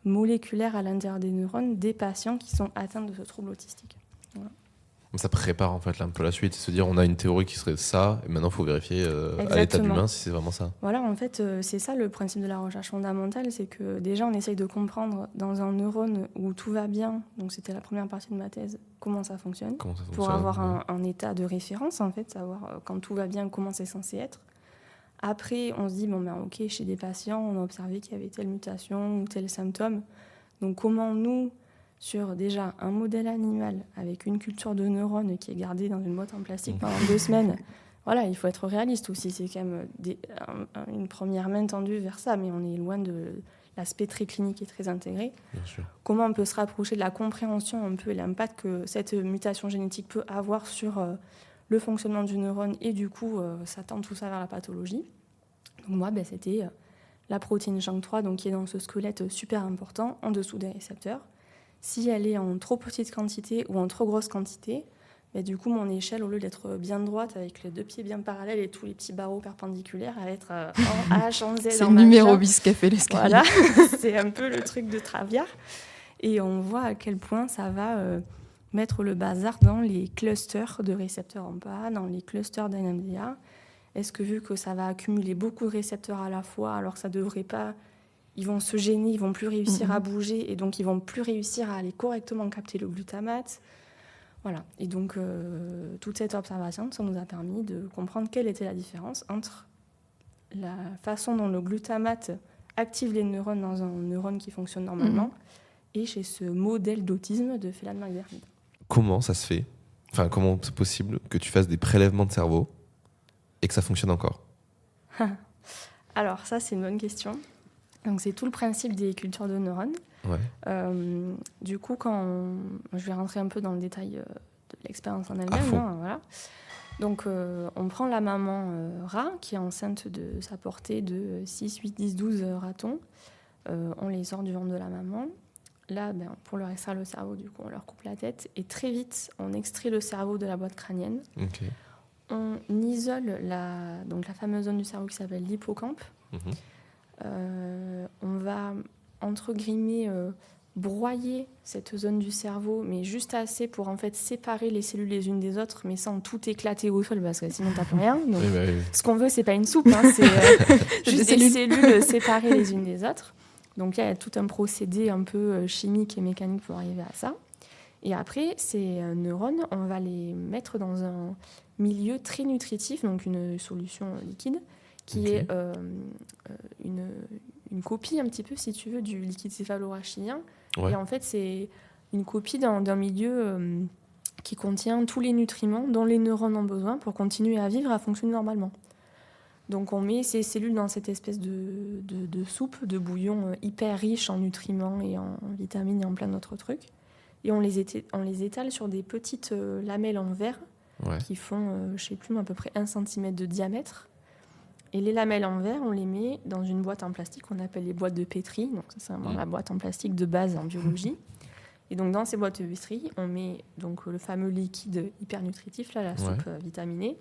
moléculaire à l'intérieur des neurones des patients qui sont atteints de ce trouble autistique. Voilà.
Ça prépare en fait un peu la suite, se dire on a une théorie qui serait ça, et maintenant il faut vérifier à l'état humain si c'est vraiment ça.
Voilà, en fait, c'est ça le principe de la recherche fondamentale, c'est que déjà on essaye de comprendre dans un neurone où tout va bien, donc c'était la première partie de ma thèse, comment ça fonctionne pour avoir un état de référence, en fait, savoir quand tout va bien, comment c'est censé être. Après, on se dit, ok, chez des patients, on a observé qu'il y avait telle mutation ou tel symptôme, donc comment nous, sur déjà un modèle animal avec une culture de neurones qui est gardée dans une boîte en plastique pendant 2 semaines, voilà, il faut être réaliste aussi. C'est quand même une première main tendue vers ça, mais on est loin de l'aspect très clinique et très intégré.
Bien sûr.
Comment on peut se rapprocher de la compréhension un peu et l'impact que cette mutation génétique peut avoir sur le fonctionnement du neurone et du coup, ça tend tout ça vers la pathologie. Donc moi, c'était la protéine SHANK3, donc qui est dans ce squelette super important, en dessous des récepteurs. Si elle est en trop petite quantité ou en trop grosse quantité, du coup, mon échelle, au lieu d'être bien droite, avec les 2 pieds bien parallèles et tous les petits barreaux perpendiculaires, elle va être en H, en Z,
c'est
en
le numéro bis qu'a fait l'escalier.
Voilà, c'est un peu le truc de Traviard. Et on voit à quel point ça va mettre le bazar dans les clusters de récepteurs AMPA, dans les clusters d'NMDA. Est-ce que vu que ça va accumuler beaucoup de récepteurs à la fois, alors que ça ne devrait pas... Ils vont se gêner, ils vont plus réussir à bouger et donc ils vont plus réussir à aller correctement capter le glutamate. Voilà. Et donc toute cette observation, ça nous a permis de comprendre quelle était la différence entre la façon dont le glutamate active les neurones dans un neurone qui fonctionne normalement et chez ce modèle d'autisme de Phelan-McDermid.
Comment ça se fait ? Enfin, comment c'est possible que tu fasses des prélèvements de cerveau et que ça fonctionne encore ?
Alors ça, c'est une bonne question. Donc, c'est tout le principe des cultures de neurones. Ouais. Du coup, je vais rentrer un peu dans le détail de l'expérience en elle-même. Voilà. Donc, on prend la maman rat qui est enceinte de sa portée de 6, 8, 10, 12 ratons. On les sort du ventre de la maman. Là, pour leur extraire le cerveau, du coup, on leur coupe la tête. Et très vite, on extrait le cerveau de la boîte crânienne.
Ok.
On isole donc la fameuse zone du cerveau qui s'appelle l'hippocampe. On va, entre guillemets, broyer cette zone du cerveau, mais juste assez pour en fait séparer les cellules les unes des autres, mais sans tout éclater au sol, parce que sinon t'as plus rien. Donc,
Oui.
ce qu'on veut, c'est pas une soupe, hein, c'est juste des cellules séparées les unes des autres. Donc il y a tout un procédé un peu chimique et mécanique pour arriver à ça. Et après, ces neurones, on va les mettre dans un milieu très nutritif, donc une solution liquide, qui est une copie un petit peu, si tu veux, du liquide céphalorachidien.
Ouais.
Et en fait, c'est une copie d'un milieu qui contient tous les nutriments dont les neurones ont besoin pour continuer à vivre, à fonctionner normalement. Donc on met ces cellules dans cette espèce de soupe, de bouillon hyper riche en nutriments et en vitamines et en plein d'autres trucs. Et on les étale sur des petites lamelles en verre qui font, je sais plus, à peu près 1 cm de diamètre. Et les lamelles en verre, on les met dans une boîte en plastique qu'on appelle les boîtes de pétri. Donc ça, c'est vraiment la boîte en plastique de base en biologie. Et donc dans ces boîtes de pétri, on met donc le fameux liquide hyper nutritif, là, la soupe vitaminée,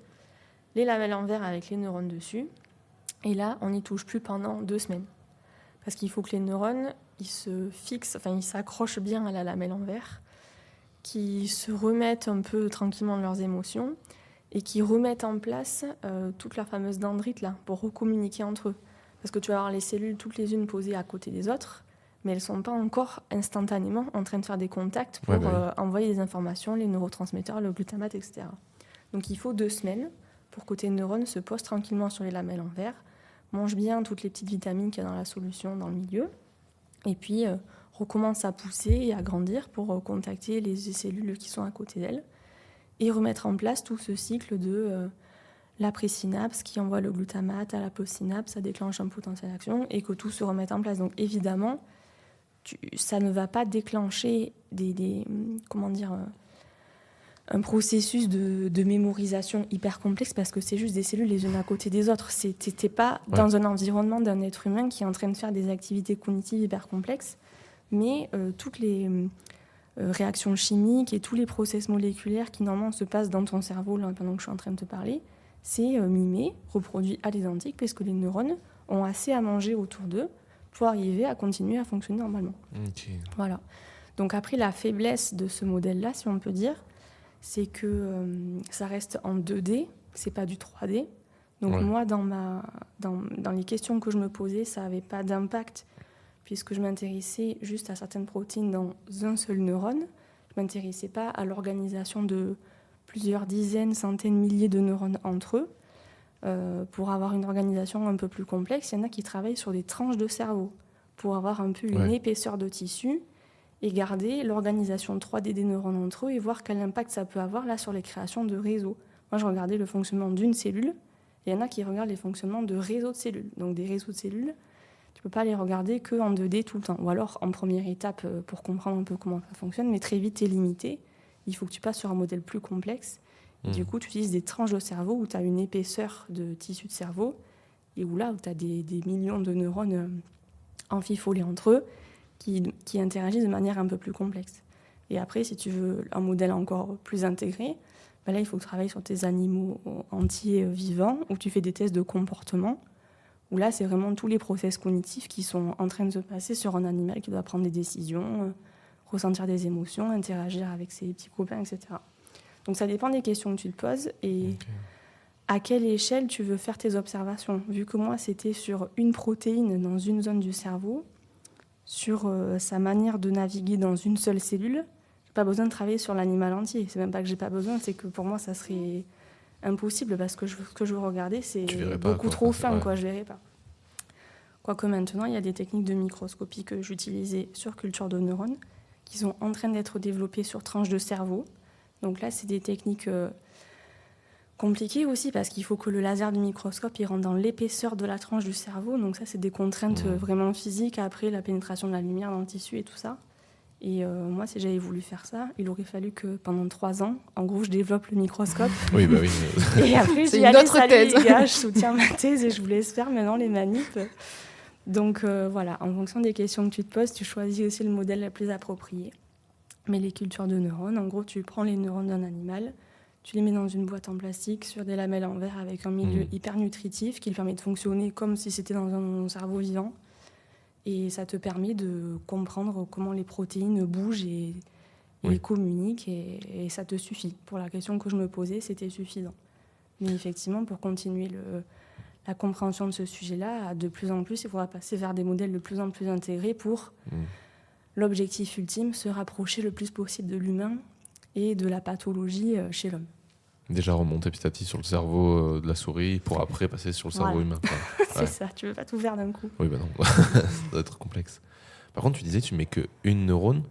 les lamelles en verre avec les neurones dessus. Et là, on n'y touche plus pendant 2 semaines. Parce qu'il faut que les neurones, ils se fixent, enfin ils s'accrochent bien à la lamelle en verre, qu'ils se remettent un peu tranquillement de leurs émotions et qu'ils remettent en place toute leur fameuse dendrite là, pour recommuniquer entre eux. Parce que tu vas avoir les cellules toutes les unes posées à côté des autres, mais elles ne sont pas encore instantanément en train de faire des contacts pour envoyer des informations, les neurotransmetteurs, le glutamate, etc. Donc il faut 2 semaines pour que tes neurones se posent tranquillement sur les lamelles en verre, mangent bien toutes les petites vitamines qu'il y a dans la solution, dans le milieu, et puis recommence à pousser et à grandir pour contacter les cellules qui sont à côté d'elles et remettre en place tout ce cycle de la présynapse qui envoie le glutamate à la postsynapse, ça déclenche un potentiel d'action et que tout se remette en place. Donc évidemment, ça ne va pas déclencher un processus de mémorisation hyper complexe parce que c'est juste des cellules les unes à côté des autres. T'es pas dans un environnement d'un être humain qui est en train de faire des activités cognitives hyper complexes, mais toutes les réactions chimiques et tous les process moléculaires qui normalement se passent dans ton cerveau là, pendant que je suis en train de te parler, c'est mimé, reproduit à l'identique parce que les neurones ont assez à manger autour d'eux pour arriver à continuer à fonctionner normalement.
Okay.
Voilà. Donc après, la faiblesse de ce modèle-là, si on peut dire, c'est que ça reste en 2D, c'est pas du 3D. Donc moi, dans les questions que je me posais, ça n'avait pas d'impact puisque je m'intéressais juste à certaines protéines dans un seul neurone. Je ne m'intéressais pas à l'organisation de plusieurs dizaines, centaines, milliers de neurones entre eux. Pour avoir une organisation un peu plus complexe, il y en a qui travaillent sur des tranches de cerveau pour avoir un peu une épaisseur de tissu et garder l'organisation 3D des neurones entre eux et voir quel impact ça peut avoir là sur les créations de réseaux. Moi, je regardais le fonctionnement d'une cellule, et il y en a qui regardent les fonctionnements de réseaux de cellules. Donc des réseaux de cellules, tu ne peux pas les regarder qu'en 2D tout le temps. Ou alors en première étape pour comprendre un peu comment ça fonctionne, mais très vite, tu es limité. Il faut que tu passes sur un modèle plus complexe. Et du coup, tu utilises des tranches de cerveau où tu as une épaisseur de tissu de cerveau et où là, où tu as des millions de neurones enfifolés entre eux qui interagissent de manière un peu plus complexe. Et après, si tu veux un modèle encore plus intégré, là, il faut travailler sur tes animaux entiers vivants où tu fais des tests de comportement, où là, c'est vraiment tous les process cognitifs qui sont en train de se passer sur un animal qui doit prendre des décisions, ressentir des émotions, interagir avec ses petits copains, etc. Donc ça dépend des questions que tu te poses et à quelle échelle tu veux faire tes observations. Vu que moi, c'était sur une protéine dans une zone du cerveau, sur sa manière de naviguer dans une seule cellule, j'ai pas besoin de travailler sur l'animal entier. C'est même pas que j'ai pas besoin, c'est que pour moi, ça serait impossible parce que ce que je veux regarder, c'est beaucoup trop fin, quoi, je verrais pas. Quoique maintenant, il y a des techniques de microscopie que j'utilisais sur culture de neurones qui sont en train d'être développées sur tranches de cerveau. Donc là, c'est des techniques compliquées aussi parce qu'il faut que le laser du microscope il rentre dans l'épaisseur de la tranche du cerveau. Donc ça, c'est des contraintes vraiment physiques. Après, la pénétration de la lumière dans le tissu et tout ça. Et moi, si j'avais voulu faire ça, il aurait fallu que pendant 3 ans, en gros, je développe le microscope.
Oui, bah oui.
Et après,
C'est
j'ai
une
allez,
autre
salut
thèse.
les gars, je soutiens ma thèse et je vous laisse faire maintenant les manips. Donc voilà, en fonction des questions que tu te poses, tu choisis aussi le modèle le plus approprié. Mais les cultures de neurones, en gros, tu prends les neurones d'un animal, tu les mets dans une boîte en plastique sur des lamelles en verre avec un milieu hyper nutritif qui lui permet de fonctionner comme si c'était dans un cerveau vivant. Et ça te permet de comprendre comment les protéines bougent et communiquent, et ça te suffit. Pour la question que je me posais, c'était suffisant. Mais effectivement, pour continuer la compréhension de ce sujet-là, de plus en plus, il faudra passer vers des modèles de plus en plus intégrés pour l'objectif ultime, se rapprocher le plus possible de l'humain et de la pathologie chez l'homme.
Déjà remonter petit à petit sur le cerveau de la souris pour après passer sur le cerveau humain.
C'est ça, tu veux pas tout faire d'un coup.
Oui, bah non, ça doit être complexe. Par contre, tu disais tu mets qu'une neurone.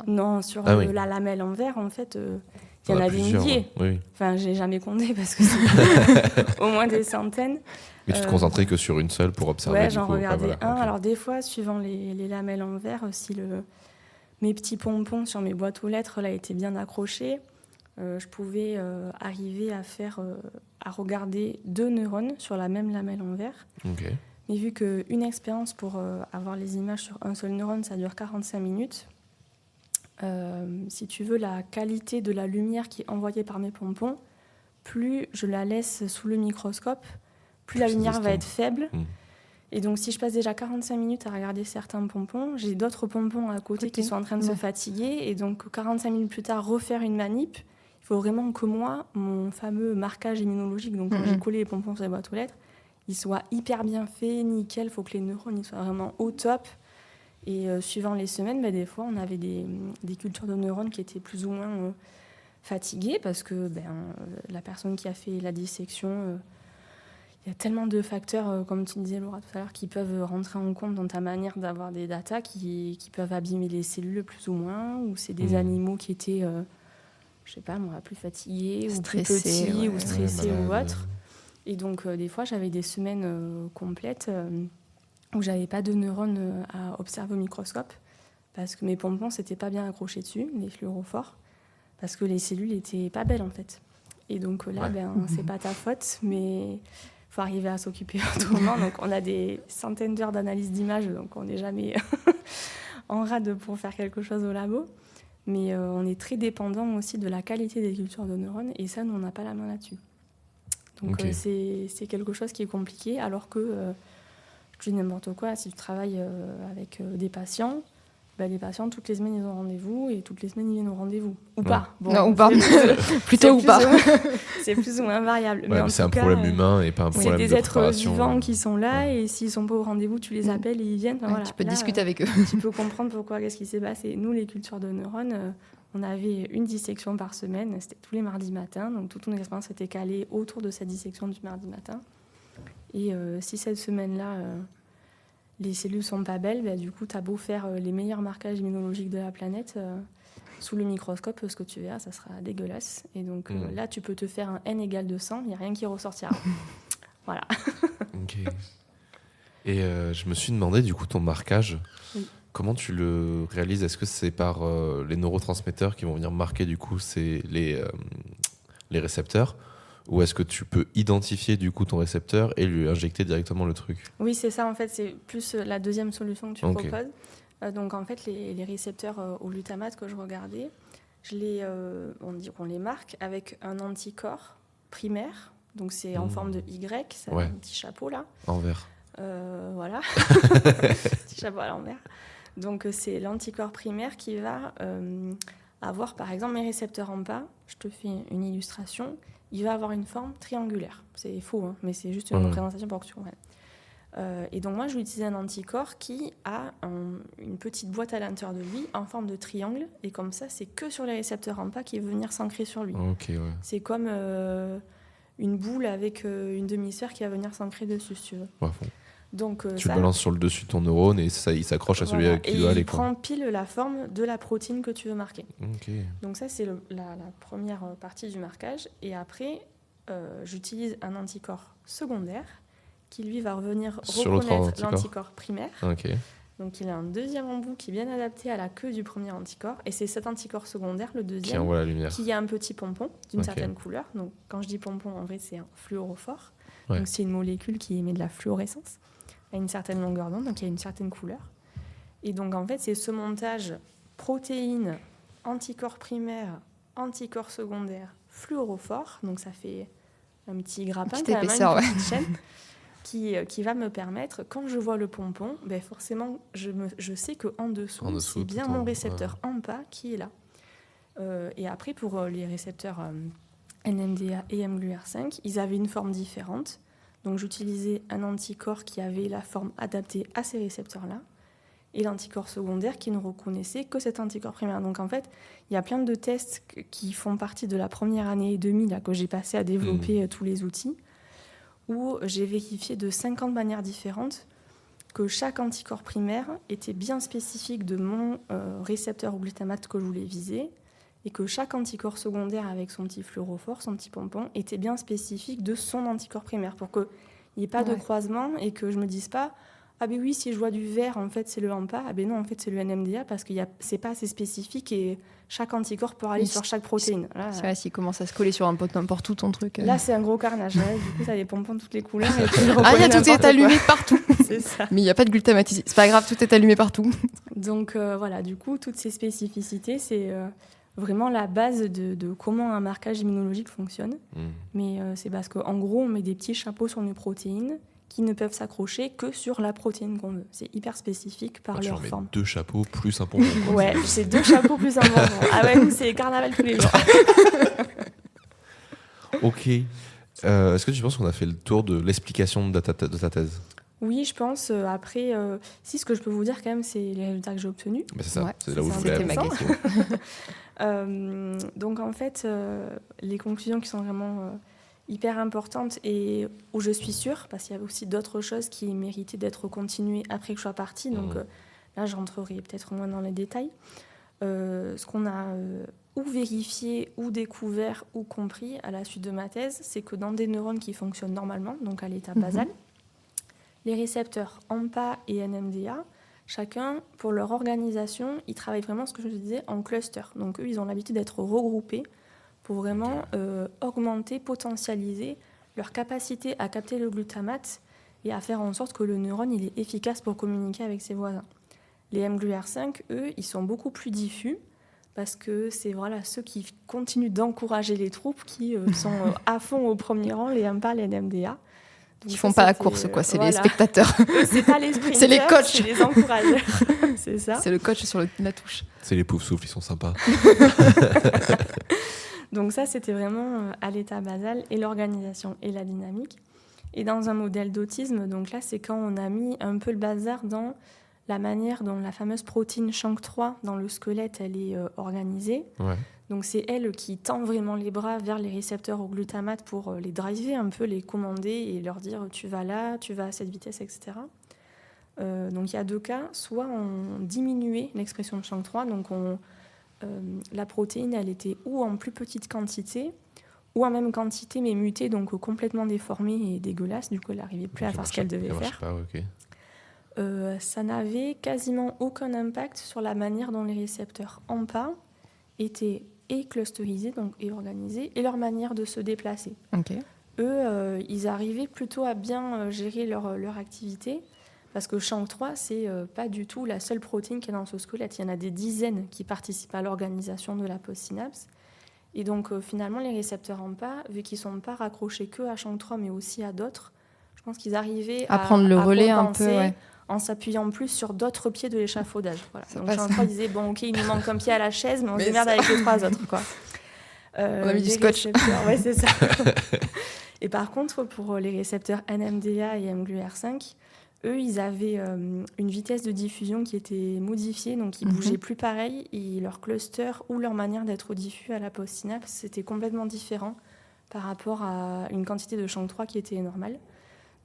Non, sur
oui.
la lamelle en verre, en fait, il y en a des milliers.
Ouais. Oui.
Enfin, je n'ai jamais compté parce que c'est au moins des centaines.
Mais tu te concentrais que sur une seule pour observer.
Ouais, j'en regardais un.
Okay.
Alors des fois, suivant les lamelles en verre, si mes petits pompons sur mes boîtes aux lettres là étaient bien accrochés, je pouvais arriver à regarder 2 neurones sur la même lamelle en verre.
Okay.
Mais vu qu'une expérience pour avoir les images sur un seul neurone, ça dure 45 minutes, si tu veux, la qualité de la lumière qui est envoyée par mes pompons, plus je la laisse sous le microscope, plus la lumière va être faible. Et donc, si je passe déjà 45 minutes à regarder certains pompons, j'ai d'autres pompons à côté qui sont en train de se fatiguer. Et donc, 45 minutes plus tard, refaire une manip. Il faut vraiment que moi, mon fameux marquage immunologique, donc quand j'ai collé les pompons sur les boîtes aux lettres, il soit hyper bien fait, nickel. Il faut que les neurones ils soient vraiment au top. Et suivant les semaines, des fois, on avait des cultures de neurones qui étaient plus ou moins fatiguées parce que la personne qui a fait la dissection... il y a tellement de facteurs, comme tu disais Laura tout à l'heure, qui peuvent rentrer en compte dans ta manière d'avoir des datas qui peuvent abîmer les cellules plus ou moins, ou c'est des animaux qui étaient, je sais pas moi, plus fatigués,
stressés,
ou plus petits, ou stressés ou
malade.
autre. Et donc des fois j'avais des semaines complètes où j'avais pas de neurones à observer au microscope, parce que mes pompons s'étaient pas bien accrochés dessus, les fluorophores, parce que les cellules étaient pas belles en fait. Et donc là, c'est pas ta faute, mais... faut arriver à s'occuper autrement. Donc, on a des centaines d'heures d'analyse d'images, donc on n'est jamais en rade pour faire quelque chose au labo. Mais on est très dépendant aussi de la qualité des cultures de neurones, et ça, nous, on n'a pas la main là-dessus. Donc, c'est quelque chose qui est compliqué, alors que, je dis n'importe quoi, si tu travailles avec des patients, les patients, toutes les semaines, ils ont rendez-vous, et toutes les semaines, ils viennent au rendez-vous. Ou pas.
Bon, non, ou pas. Plutôt ou pas.
C'est plus ou moins variable.
Ouais, mais c'est un problème humain et pas un problème de
préparation. C'est des êtres vivants qui sont là, et s'ils ne sont pas au rendez-vous, tu les appelles et ils viennent. Voilà.
Tu peux discuter avec eux.
Tu peux comprendre pourquoi, qu'est-ce qui s'est passé. Nous, les cultures de neurones, on avait une dissection par semaine. C'était tous les mardis matins. Donc, toute notre expérience était calée autour de cette dissection du mardi matin. Et si cette semaine-là... les cellules sont pas belles, du coup, tu as beau faire les meilleurs marquages immunologiques de la planète, sous le microscope, ce que tu verras, ça sera dégueulasse. Et donc là, tu peux te faire un N égale 200, il n'y a rien qui ressortira. Voilà.
Ok. Et je me suis demandé, du coup, ton marquage, comment tu le réalises ? Est-ce que c'est par les neurotransmetteurs qui vont venir marquer, du coup, les récepteurs ? Ou est-ce que tu peux identifier du coup ton récepteur et lui injecter directement le truc ?
Oui, c'est ça en fait, c'est plus la deuxième solution que tu proposes. Donc en fait, les récepteurs au glutamate que je regardais, on les marque avec un anticorps primaire. Donc c'est en forme de Y, c'est un petit chapeau là.
Envers.
Voilà, petit chapeau à l'envers. Donc c'est l'anticorps primaire qui va avoir par exemple mes récepteurs en pas. Je te fais une illustration. Il va avoir une forme triangulaire. C'est faux, hein, mais c'est juste une représentation pour que tu comprennes. Et donc moi, je vais utiliser un anticorps qui a une petite boîte à l'intérieur de lui en forme de triangle. Et comme ça, c'est que sur les récepteurs en pas qu'il va venir s'ancrer sur lui. C'est comme une boule avec une demi-sphère qui va venir s'ancrer dessus, si tu veux. Donc,
tu le balances sur le dessus de ton neurone et ça, il s'accroche à celui avec qui doit aller.
Il prend pile la forme de la protéine que tu veux marquer. Donc ça, c'est la première partie du marquage. Et après, j'utilise un anticorps secondaire qui, lui, va revenir reconnaître l'anticorps primaire Donc il a un deuxième embout qui est bien adapté à la queue du premier anticorps. Et c'est cet anticorps secondaire, le
Qui
deuxième,
envoie la lumière.
qui a un petit pompon d'une
Ok.
certaine couleur. Donc quand je dis pompon, en vrai, c'est un fluorophore.
Ouais.
Donc c'est une molécule qui émet de la fluorescence à une certaine longueur d'onde, donc il y a une certaine couleur. Et donc en fait, c'est ce montage protéines, anticorps primaires, anticorps secondaires, fluorophore. Donc ça fait un petit grappin,
Petite
quand même,
épaisseur,
une petite chaîne. Qui va me permettre, quand je vois le pompon, ben forcément, je sais qu'en dessous, c'est bien mon récepteur AMPA qui est là. Et après, pour les récepteurs NMDA et mGlu5, ils avaient une forme différente. Donc, j'utilisais un anticorps qui avait la forme adaptée à ces récepteurs-là et l'anticorps secondaire qui ne reconnaissait que cet anticorps primaire. Donc, en fait, il y a plein de tests qui font partie de la première année et demie là, que j'ai passé à développer tous les outils, où j'ai vérifié de 50 manières différentes que chaque anticorps primaire était bien spécifique de mon récepteur au glutamate que je voulais viser, et que chaque anticorps secondaire avec son petit fluorophore, son petit pompon, était bien spécifique de son anticorps primaire, pour qu'il n'y ait pas de croisement et que je ne me dise pas « Ah ben oui, si je vois du vert, en fait, c'est le AMPA. Ah ben non, en fait, c'est le NMDA, parce que c'est pas assez spécifique et chaque anticorps peut aller sur chaque protéine. »
Là, s'il commence à se coller sur n'importe où ton truc.
Là, c'est un gros carnage. Là. Du coup, ça a des pompons de toutes les couleurs. Et
tout est allumé partout.
C'est ça.
Mais il n'y a pas de glutamate ici. C'est pas grave, tout est allumé partout.
Donc voilà, du coup, toutes ces spécificités, c'est vraiment la base de comment un marquage immunologique fonctionne. Mais c'est parce qu'en gros, on met des petits chapeaux sur nos protéines qui ne peuvent s'accrocher que sur la protéine qu'on veut. C'est hyper spécifique par leur forme.
2 chapeaux plus un pompon.
Ouais, c'est 2 chapeaux plus un pompon. Ah ouais, nous, c'est carnaval tous les jours.
Ok. Est-ce que tu penses qu'on a fait le tour de l'explication de ta thèse?
Oui, je pense. Après, si, ce que je peux vous dire quand même, c'est les résultats que j'ai obtenus.
C'est ça,
Ouais,
c'est là où je voulais
c'était ma
question.
Donc en fait, les conclusions qui sont vraiment hyper importantes et où je suis sûre, parce qu'il y avait aussi d'autres choses qui méritaient d'être continuées après que je sois partie, donc là je rentrerai peut-être moins dans les détails. Ce qu'on a ou vérifié, ou découvert, ou compris à la suite de ma thèse, c'est que dans des neurones qui fonctionnent normalement, donc à l'état basal, les récepteurs AMPA et NMDA, chacun, pour leur organisation, ils travaillent vraiment, ce que je disais, en cluster. Donc eux, ils ont l'habitude d'être regroupés pour vraiment augmenter, potentialiser leur capacité à capter le glutamate et à faire en sorte que le neurone il est efficace pour communiquer avec ses voisins. Les mGlu5, eux, ils sont beaucoup plus diffus parce que c'est voilà, ceux qui continuent d'encourager les troupes qui sont à fond au premier rang, les AMPA, les NMDA.
Ils font pas la course, quoi. C'est
voilà.
les spectateurs.
C'est pas les sprinters,
c'est les coachs.
C'est les encourageurs. C'est ça.
C'est le coach sur la touche.
C'est les poufs souffles, ils sont sympas.
Donc ça, c'était vraiment à l'état basal et l'organisation et la dynamique. Et dans un modèle d'autisme, donc là, c'est quand on a mis un peu le bazar dans la manière dont la fameuse protéine SHANK3 dans le squelette, elle est organisée.
Ouais.
Donc c'est elle qui tend vraiment les bras vers les récepteurs au glutamate pour les driver un peu, les commander et leur dire tu vas là, tu vas à cette vitesse, etc. Donc il y a 2 cas. Soit on diminuait l'expression de SHANK3, donc la protéine elle était ou en plus petite quantité ou en même quantité mais mutée, donc complètement déformée et dégueulasse. Du coup elle n'arrivait plus à faire ce qu'elle devait faire.
Pas, okay.
Ça n'avait quasiment aucun impact sur la manière dont les récepteurs AMPA étaient et clusterisés, donc et organisés, et leur manière de se déplacer.
Okay.
Eux, ils arrivaient plutôt à bien gérer leur activité, parce que SHANK3, c'est pas du tout la seule protéine qui est dans ce squelette. Il y en a des dizaines qui participent à l'organisation de la postsynapse. Et donc, finalement, les récepteurs AMPA, vu qu'ils ne sont pas raccrochés que à SHANK3, mais aussi à d'autres, je pense qu'ils arrivaient
à prendre le relais un peu,
ouais. En s'appuyant plus sur d'autres pieds de l'échafaudage. Voilà. Donc SHANK3 disait, bon, ok, il nous manque un pied à la chaise, mais on se démerde avec les 3 autres. Quoi.
On a mis du scotch.
Ouais, c'est ça. Et par contre, pour les récepteurs NMDA et mGlu5, eux, ils avaient une vitesse de diffusion qui était modifiée, donc ils bougeaient plus pareil, et leur cluster ou leur manière d'être diffus à la postsynapse, c'était complètement différent par rapport à une quantité de SHANK3 qui était normale.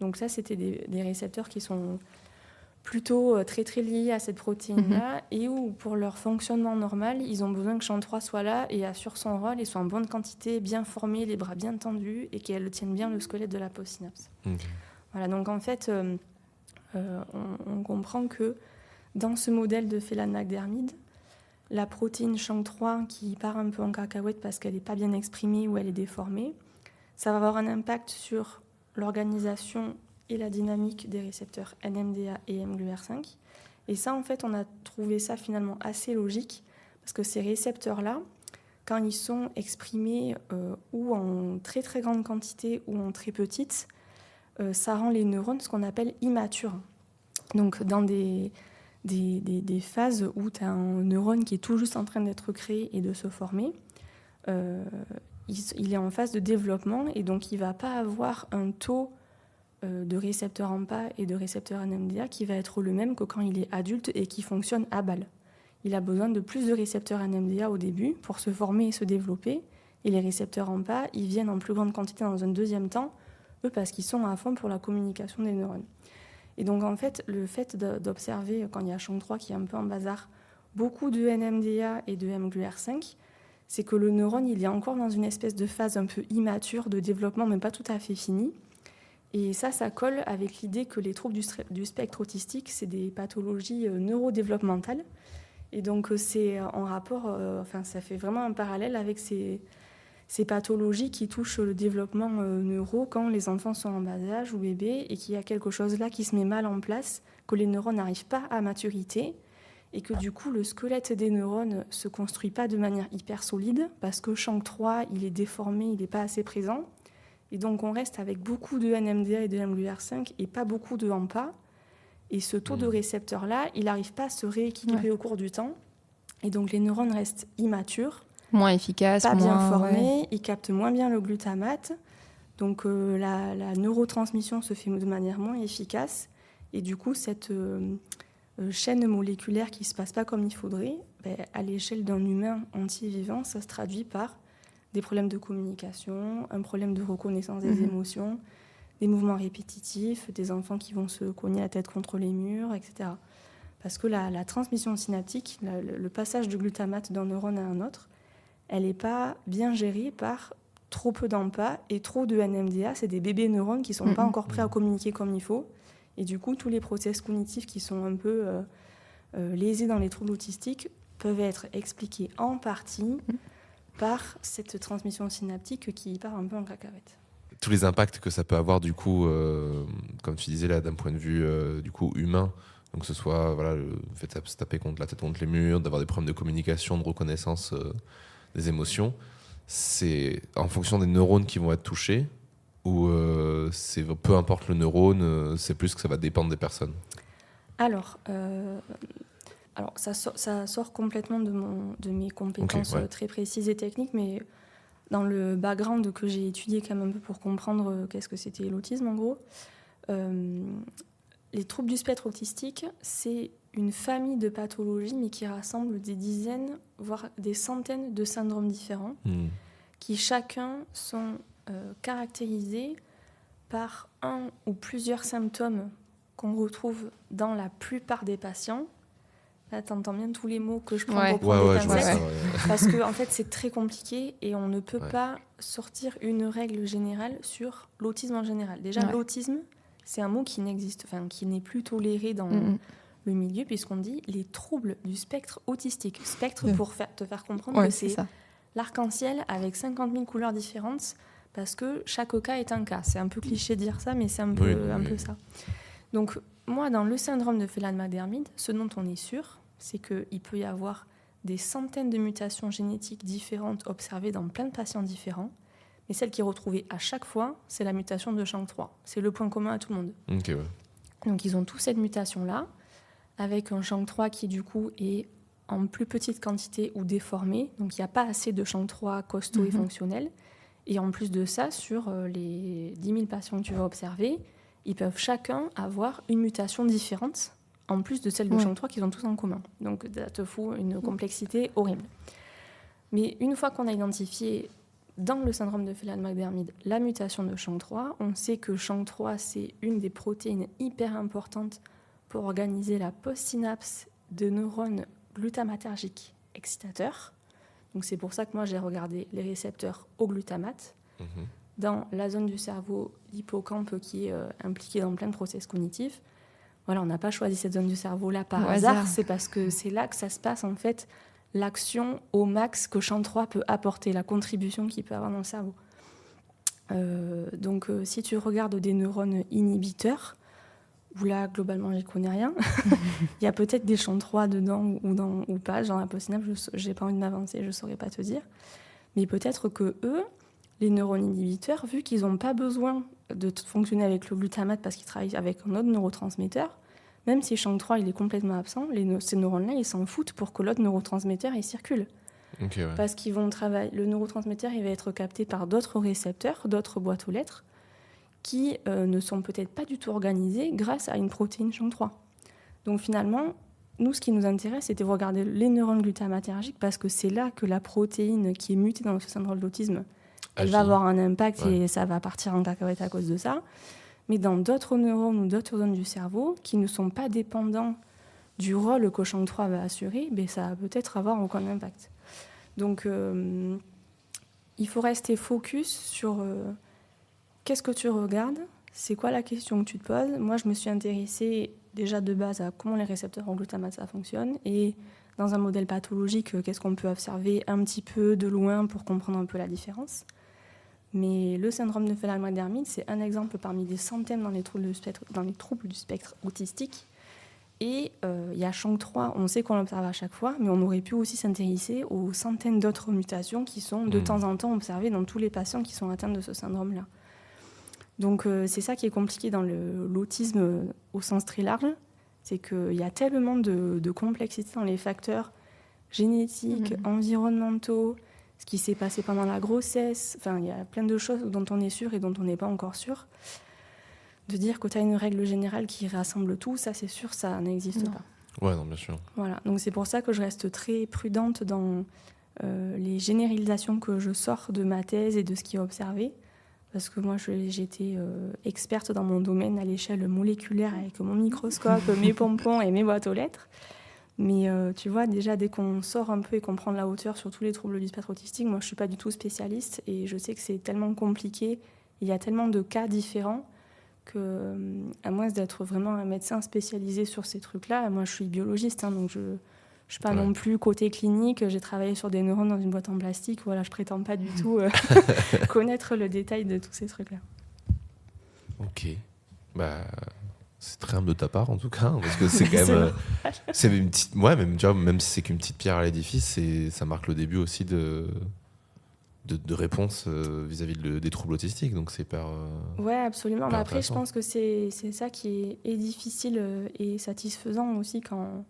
Donc ça, c'était des récepteurs qui sont plutôt très très liés à cette protéine-là, et où pour leur fonctionnement normal, ils ont besoin que SHANK3 soit là et assure son rôle et soit en bonne quantité, bien formé, les bras bien tendus, et qu'elle tienne bien le squelette de la postsynapse. Voilà, donc en fait, on comprend que Dans ce modèle de Phelan-McDermid, la protéine SHANK3 qui part un peu en cacahuète parce qu'elle n'est pas bien exprimée ou elle est déformée, ça va avoir un impact sur l'organisation et la dynamique des récepteurs NMDA et mGluR5. Et ça, en fait, on a trouvé ça finalement assez logique parce que ces récepteurs-là, quand ils sont exprimés ou en très très grande quantité ou en très petite, ça rend les neurones ce qu'on appelle immatures. Donc dans des phases où tu as un neurone qui est tout juste en train d'être créé et de se former, il est en phase de développement et donc il ne va pas avoir un taux de récepteurs AMPA et de récepteurs NMDA qui va être le même que quand il est adulte et qui fonctionne à balle. Il a besoin de plus de récepteurs NMDA au début pour se former et se développer. Et les récepteurs AMPA, ils viennent en plus grande quantité dans un deuxième temps, eux parce qu'ils sont à fond pour la communication des neurones. Et donc en fait, le fait d'observer, quand il y a SHANK3 qui est un peu en bazar, beaucoup de NMDA et de mGluR5, c'est que le neurone, il est encore dans une espèce de phase un peu immature de développement, mais pas tout à fait finie. Et ça colle avec l'idée que les troubles du spectre autistique, c'est des pathologies neurodéveloppementales. Et donc c'est en rapport, ça fait vraiment un parallèle avec ces pathologies qui touchent le développement neuro quand les enfants sont en bas âge ou bébés et qu'il y a quelque chose là qui se met mal en place, que les neurones n'arrivent pas à maturité et que du coup le squelette des neurones ne se construit pas de manière hyper solide parce que SHANK3, il est déformé, il n'est pas assez présent. Et donc on reste avec beaucoup de NMDA et de mGluR5 et pas beaucoup de AMPA. Et ce taux de récepteur-là, il n'arrive pas à se rééquilibrer au cours du temps. Et donc les neurones restent immatures,
moins efficaces,
pas bien
moins
formés, ils captent moins bien le glutamate. Donc la neurotransmission se fait de manière moins efficace. Et du coup, cette chaîne moléculaire qui ne se passe pas comme il faudrait, à l'échelle d'un humain entier vivant, ça se traduit par des problèmes de communication, un problème de reconnaissance des émotions, des mouvements répétitifs, des enfants qui vont se cogner la tête contre les murs, etc. Parce que la transmission synaptique, le passage du glutamate d'un neurone à un autre, elle n'est pas bien gérée par trop peu d'AMPA et trop de NMDA. C'est des bébés neurones qui ne sont pas encore prêts à communiquer comme il faut. Et du coup, tous les process cognitifs qui sont un peu lésés dans les troubles autistiques peuvent être expliqués en partie par cette transmission synaptique qui part un peu en cacahuète.
Tous les impacts que ça peut avoir du coup, comme tu disais là, d'un point de vue du coup humain, donc que ce soit le fait de se taper contre la tête contre les murs, d'avoir des problèmes de communication, de reconnaissance des émotions, c'est en fonction des neurones qui vont être touchés ou c'est peu importe le neurone, c'est plus que ça va dépendre des personnes.
Alors ça sort complètement de mes compétences très précises et techniques, mais dans le background que j'ai étudié quand même un peu pour comprendre qu'est-ce que c'était l'autisme en gros, les troubles du spectre autistique, c'est une famille de pathologies, mais qui rassemble des dizaines, voire des centaines de syndromes différents, qui chacun sont caractérisés par un ou plusieurs symptômes qu'on retrouve dans la plupart des patients. Là, t'entends bien tous les mots que je prends pour prendre des pincettes, parce que en fait, c'est très compliqué et on ne peut pas sortir une règle générale sur l'autisme en général. Déjà, l'autisme, c'est un mot qui n'existe, qui n'est plus toléré dans le milieu, puisqu'on dit les troubles du spectre autistique. Spectre, pour te faire comprendre que c'est l'arc-en-ciel avec 50 000 couleurs différentes, parce que chaque cas est un cas. C'est un peu cliché de dire ça, mais c'est un peu ça. Donc, moi, dans le syndrome de Phelan-McDermid, ce dont on est sûr, c'est qu'il peut y avoir des centaines de mutations génétiques différentes observées dans plein de patients différents, mais celle qui est retrouvée à chaque fois, c'est la mutation de SHANK3. C'est le point commun à tout le monde.
Okay,
Donc, ils ont tous cette mutation-là, avec un SHANK3 qui, du coup, est en plus petite quantité ou déformé. Donc, il n'y a pas assez de SHANK3 costaud et fonctionnel. Et en plus de ça, sur les 10 000 patients que tu vas observer, ils peuvent chacun avoir une mutation différente, en plus de celle de SHANK3 qu'ils ont tous en commun. Donc ça te fout une complexité horrible. Mais une fois qu'on a identifié dans le syndrome de Phelan-McDermid la mutation de SHANK3, on sait que SHANK3, c'est une des protéines hyper importantes pour organiser la postsynapse de neurones glutamatergiques excitateurs. Donc c'est pour ça que moi j'ai regardé les récepteurs au glutamate dans la zone du cerveau, l'hippocampe qui est impliqué dans plein de process cognitifs. Voilà, on n'a pas choisi cette zone du cerveau-là par
Au
hasard.
hasard.
C'est parce que c'est là que ça se passe, en fait, l'action au max que Champ 3 peut apporter, la contribution qu'il peut avoir dans le cerveau. Donc, si tu regardes des neurones inhibiteurs, où là, globalement, j'y connais rien, il y a peut-être des Champ 3 dedans ou pas, genre impossible, j'ai pas envie de m'avancer, je saurais pas te dire. Mais peut-être que eux, les neurones inhibiteurs, vu qu'ils n'ont pas besoin de fonctionner avec le glutamate parce qu'ils travaillent avec un autre neurotransmetteur, même si Champ 3 il est complètement absent, ces neurones-là, ils s'en foutent pour que l'autre neurotransmetteur il circule.
Ok, ouais.
Parce qu'ils vont travailler, le neurotransmetteur il va être capté par d'autres récepteurs, d'autres boîtes aux lettres, qui ne sont peut-être pas du tout organisés grâce à une protéine Champ 3. Donc finalement, nous, ce qui nous intéresse, c'était de regarder les neurones glutamatergiques parce que c'est là que la protéine qui est mutée dans ce syndrome d'autisme, elle va avoir un impact et ça va partir en cacahuète à cause de ça. Mais dans d'autres neurones ou d'autres zones du cerveau qui ne sont pas dépendants du rôle que Champ 3 va assurer, ben ça va peut-être avoir aucun impact. Donc, il faut rester focus sur qu'est-ce que tu regardes, c'est quoi la question que tu te poses. Moi, je me suis intéressée déjà de base à comment les récepteurs en glutamate ça fonctionne et dans un modèle pathologique, qu'est-ce qu'on peut observer un petit peu de loin pour comprendre un peu la différence. Mais le syndrome de Phelan-McDermid, c'est un exemple parmi des centaines dans les troubles du spectre autistique. Et il y a Champ 3, on sait qu'on l'observe à chaque fois, mais on aurait pu aussi s'intéresser aux centaines d'autres mutations qui sont de temps en temps observées dans tous les patients qui sont atteints de ce syndrome-là. Donc c'est ça qui est compliqué dans l'autisme au sens très large, c'est qu'il y a tellement de complexité dans les facteurs génétiques, environnementaux, ce qui s'est passé pendant la grossesse. Enfin, il y a plein de choses dont on est sûr et dont on n'est pas encore sûr. De dire que tu as une règle générale qui rassemble tout, ça c'est sûr, ça n'existe pas.
Ouais, non, bien sûr.
Voilà, donc c'est pour ça que je reste très prudente dans les généralisations que je sors de ma thèse et de ce qui est observé. Parce que moi, j'étais experte dans mon domaine à l'échelle moléculaire avec mon microscope, mes pompons et mes boîtes aux lettres. Mais tu vois, déjà, dès qu'on sort un peu et qu'on prend de la hauteur sur tous les troubles du spectre autistique, moi, je ne suis pas du tout spécialiste et je sais que c'est tellement compliqué. Il y a tellement de cas différents que, à moins d'être vraiment un médecin spécialisé sur ces trucs-là, moi, je suis biologiste, hein, donc je ne suis pas non plus côté clinique. J'ai travaillé sur des neurones dans une boîte en plastique. Voilà, je ne prétends pas du tout connaître le détail de tous ces trucs-là.
Ok. Bah... C'est très humble de ta part en tout cas, parce que c'est quand même, c'est une petite, ouais, même si c'est qu'une petite pierre à l'édifice, ça marque le début aussi de réponse vis-à-vis des troubles autistiques, donc c'est hyper.
Ouais, absolument. Mais après, je
intéressant.
pense que c'est ça qui est difficile et satisfaisant aussi quand,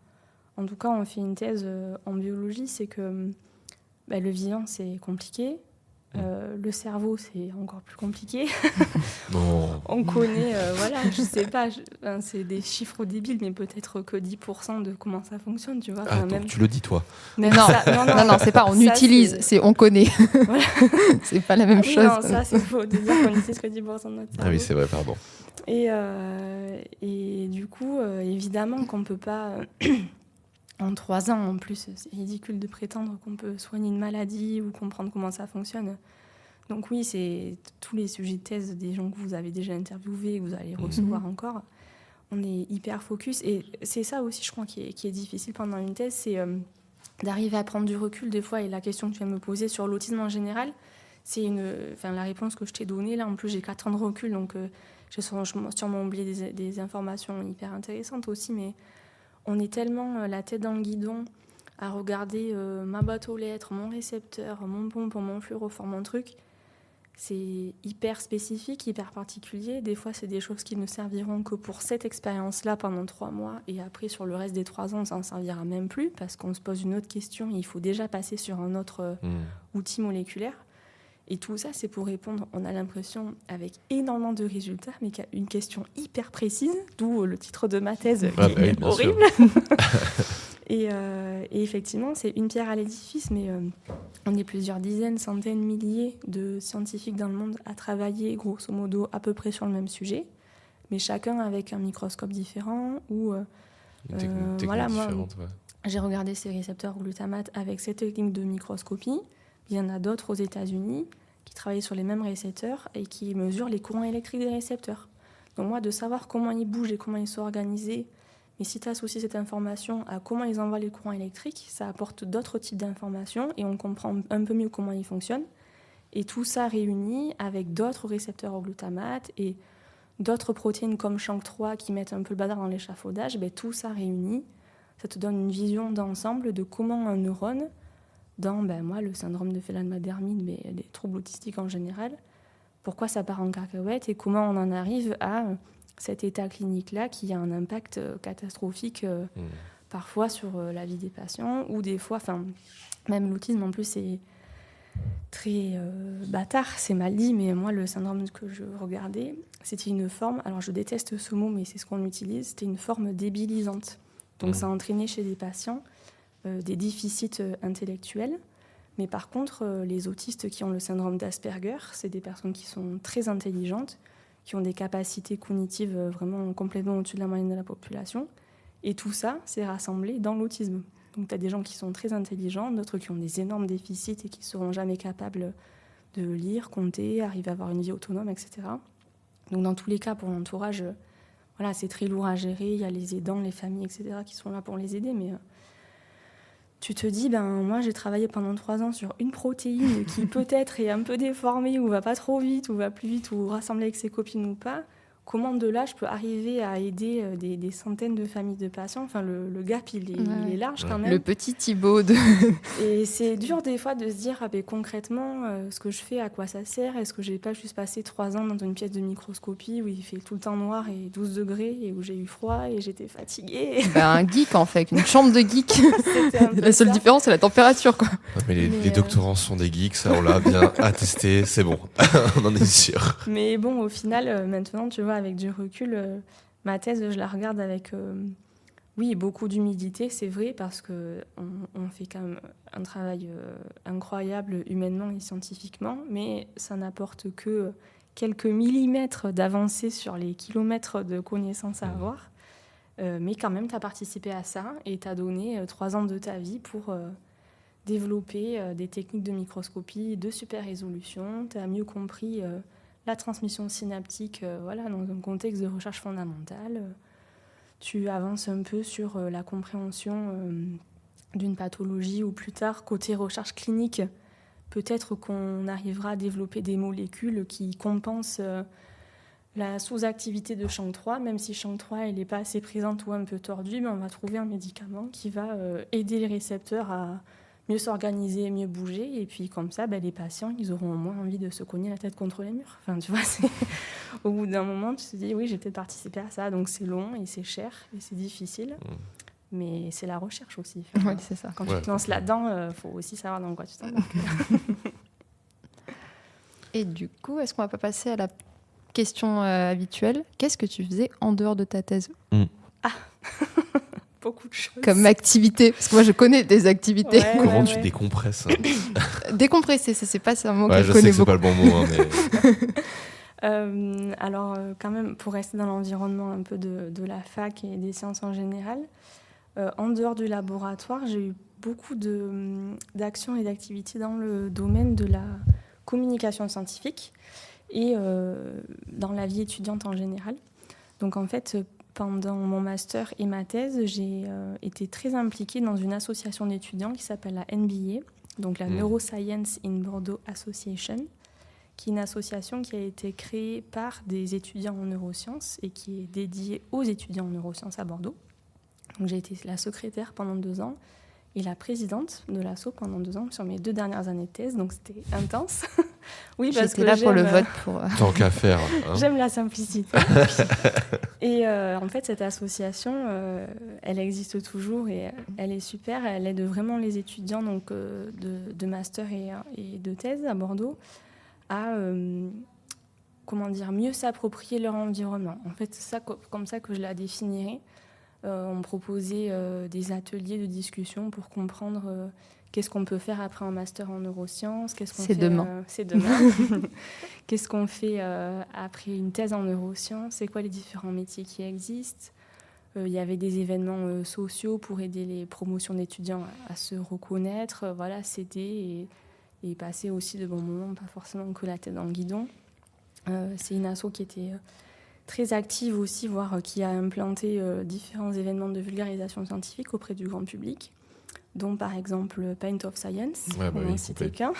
en tout cas, on fait une thèse en biologie, c'est que le vivant c'est compliqué. Le cerveau, c'est encore plus compliqué.
Non.
On connaît, voilà, je sais pas, c'est des chiffres débiles, mais peut-être que 10% de comment ça fonctionne, tu vois.
Ah, donc tu le dis toi.
Non, c'est pas on utilise, c'est on connaît.
Voilà.
C'est pas la même chose.
Non, ça, c'est faux de dire qu'on utilise que 10% de notre cerveau.
Ah oui, c'est vrai, pardon.
Et du coup, évidemment qu'on peut pas... En 3 ans, en plus, c'est ridicule de prétendre qu'on peut soigner une maladie ou comprendre comment ça fonctionne. Donc oui, c'est tous les sujets de thèse des gens que vous avez déjà interviewés, que vous allez recevoir encore. On est hyper focus. Et c'est ça aussi, je crois, qui est difficile pendant une thèse, c'est d'arriver à prendre du recul des fois. Et la question que tu viens de me poser sur l'autisme en général, c'est la réponse que je t'ai donnée. Là, en plus, j'ai 4 ans de recul, donc j'ai sûrement oublié des informations hyper intéressantes aussi, mais... On est tellement la tête dans le guidon à regarder ma boîte aux lettres, mon récepteur, mon pompon, mon fluorophore, mon truc. C'est hyper spécifique, hyper particulier. Des fois, c'est des choses qui ne serviront que pour cette expérience-là pendant 3 mois. Et après, sur le reste des 3 ans, ça ne servira même plus parce qu'on se pose une autre question et il faut déjà passer sur un autre outil moléculaire. Et tout ça, c'est pour répondre, on a l'impression, avec énormément de résultats, mais qu'il y a une question hyper précise, d'où le titre de ma thèse, qui est horrible. Et effectivement, c'est une pierre à l'édifice, mais on est plusieurs dizaines, centaines, milliers de scientifiques dans le monde à travailler, grosso modo, à peu près sur le même sujet, mais chacun avec un microscope différent. Ou
Une technique différente, ouais.
J'ai regardé ces récepteurs glutamate avec cette technique de microscopie. Il y en a d'autres aux États-Unis qui travaillent sur les mêmes récepteurs et qui mesurent les courants électriques des récepteurs. Donc moi, de savoir comment ils bougent et comment ils sont organisés, mais si tu associes cette information à comment ils envoient les courants électriques, ça apporte d'autres types d'informations et on comprend un peu mieux comment ils fonctionnent. Et tout ça réuni avec d'autres récepteurs au glutamate et d'autres protéines comme CHANK3 qui mettent un peu le bazar dans l'échafaudage, tout ça réuni, ça te donne une vision d'ensemble de comment un neurone, dans moi, le syndrome de Phelan-Madermid, mais les troubles autistiques en général, pourquoi ça part en cacahuète et comment on en arrive à cet état clinique-là qui a un impact catastrophique parfois sur la vie des patients ou des fois, même l'autisme en plus c'est très bâtard, c'est mal dit, mais moi le syndrome que je regardais, c'était une forme, alors je déteste ce mot mais c'est ce qu'on utilise, c'était une forme débilisante. Donc ça entraînait chez des patients des déficits intellectuels. Mais par contre, les autistes qui ont le syndrome d'Asperger, c'est des personnes qui sont très intelligentes, qui ont des capacités cognitives vraiment complètement au-dessus de la moyenne de la population. Et tout ça, c'est rassemblé dans l'autisme. Donc tu as des gens qui sont très intelligents, d'autres qui ont des énormes déficits et qui ne seront jamais capables de lire, compter, arriver à avoir une vie autonome, etc. Donc dans tous les cas, pour l'entourage, voilà, c'est très lourd à gérer. Il y a les aidants, les familles, etc. qui sont là pour les aider, mais... tu te dis, moi j'ai travaillé pendant 3 ans sur une protéine qui peut-être est un peu déformée ou va pas trop vite ou va plus vite ou rassembler avec ses copines ou pas. Comment de là je peux arriver à aider des centaines de familles de patients? Enfin, le gap il est large quand même.
Le petit Thibaut de...
Et c'est dur des fois de se dire concrètement ce que je fais, à quoi ça sert? Est-ce que j'ai pas juste passé 3 ans dans une pièce de microscopie où il fait tout le temps noir et 12 degrés et où j'ai eu froid et j'étais fatiguée?
Un geek en fait, une chambre de geek. La seule
ça.
différence c'est la température quoi.
Mais les doctorants sont des geeks, ça on l'a bien attesté, c'est bon, on en est sûr.
Mais bon, au final, maintenant, tu vois, avec du recul, ma thèse, je la regarde avec, oui, beaucoup d'humilité, c'est vrai, parce qu'on fait quand même un travail incroyable humainement et scientifiquement, mais ça n'apporte que quelques millimètres d'avancée sur les kilomètres de connaissances à avoir. Mais quand même, tu as participé à ça et tu as donné 3 ans de ta vie pour développer des techniques de microscopie de super résolution. Tu as mieux compris la transmission synaptique dans un contexte de recherche fondamentale. Tu avances un peu sur la compréhension d'une pathologie ou plus tard, côté recherche clinique, peut-être qu'on arrivera à développer des molécules qui compensent la sous-activité de CHANK3, même si CHANK3 n'est pas assez présente ou un peu tordue, mais on va trouver un médicament qui va aider les récepteurs à mieux s'organiser, mieux bouger, et puis comme ça, les patients, ils auront au moins envie de se cogner la tête contre les murs. Enfin, tu vois, au bout d'un moment, tu te dis, oui, j'ai peut-être participé à ça, donc c'est long, et c'est cher, et c'est difficile, mais c'est la recherche aussi.
Oui, c'est ça.
Quand tu te lances là-dedans, faut aussi savoir dans quoi tu t'embarques.
Et du coup, est-ce qu'on va pas passer à la question habituelle? Qu'est-ce que tu faisais en dehors de ta thèse?
Beaucoup de choses.
Comme activité, parce que moi je connais des activités.
Ouais,
Comment tu décompresses?
Décompresser, c'est pas un mot que je
je
connais
sais que
beaucoup.
c'est pas le bon mot, mais...
alors, quand même, pour rester dans l'environnement un peu de la fac et des sciences en général, en dehors du laboratoire, j'ai eu beaucoup d'actions et d'activités dans le domaine de la communication scientifique et dans la vie étudiante en général. Donc en fait, pendant mon master et ma thèse, j'ai été très impliquée dans une association d'étudiants qui s'appelle la NBA, donc la Neuroscience in Bordeaux Association, qui est une association qui a été créée par des étudiants en neurosciences et qui est dédiée aux étudiants en neurosciences à Bordeaux. Donc j'ai été la secrétaire pendant 2 ans et la présidente de l'asso pendant 2 ans sur mes 2 dernières années de thèse, donc c'était intense. Oui, parce
J'étais
que
là pour le vote. Pour...
Tant qu'à faire. Hein.
J'aime la simplicité. Et en fait, cette association, elle existe toujours et elle est super. Elle aide vraiment les étudiants donc, de master et de thèse à Bordeaux à mieux s'approprier leur environnement. En fait, c'est comme ça que je la définirais. On proposait des ateliers de discussion pour comprendre qu'est-ce qu'on peut faire après un master en neurosciences.
C'est demain.
C'est demain. Qu'est-ce qu'on fait après une thèse en neurosciences? C'est quoi les différents métiers qui existent? Il y avait des événements sociaux pour aider les promotions d'étudiants à se reconnaître, s'aider et passer aussi de bons moments, pas forcément que la tête dans le guidon. C'est une asso qui était très active aussi, voire qui a implanté différents événements de vulgarisation scientifique auprès du grand public, dont par exemple Paint of Science, pour n'en citer qu'un.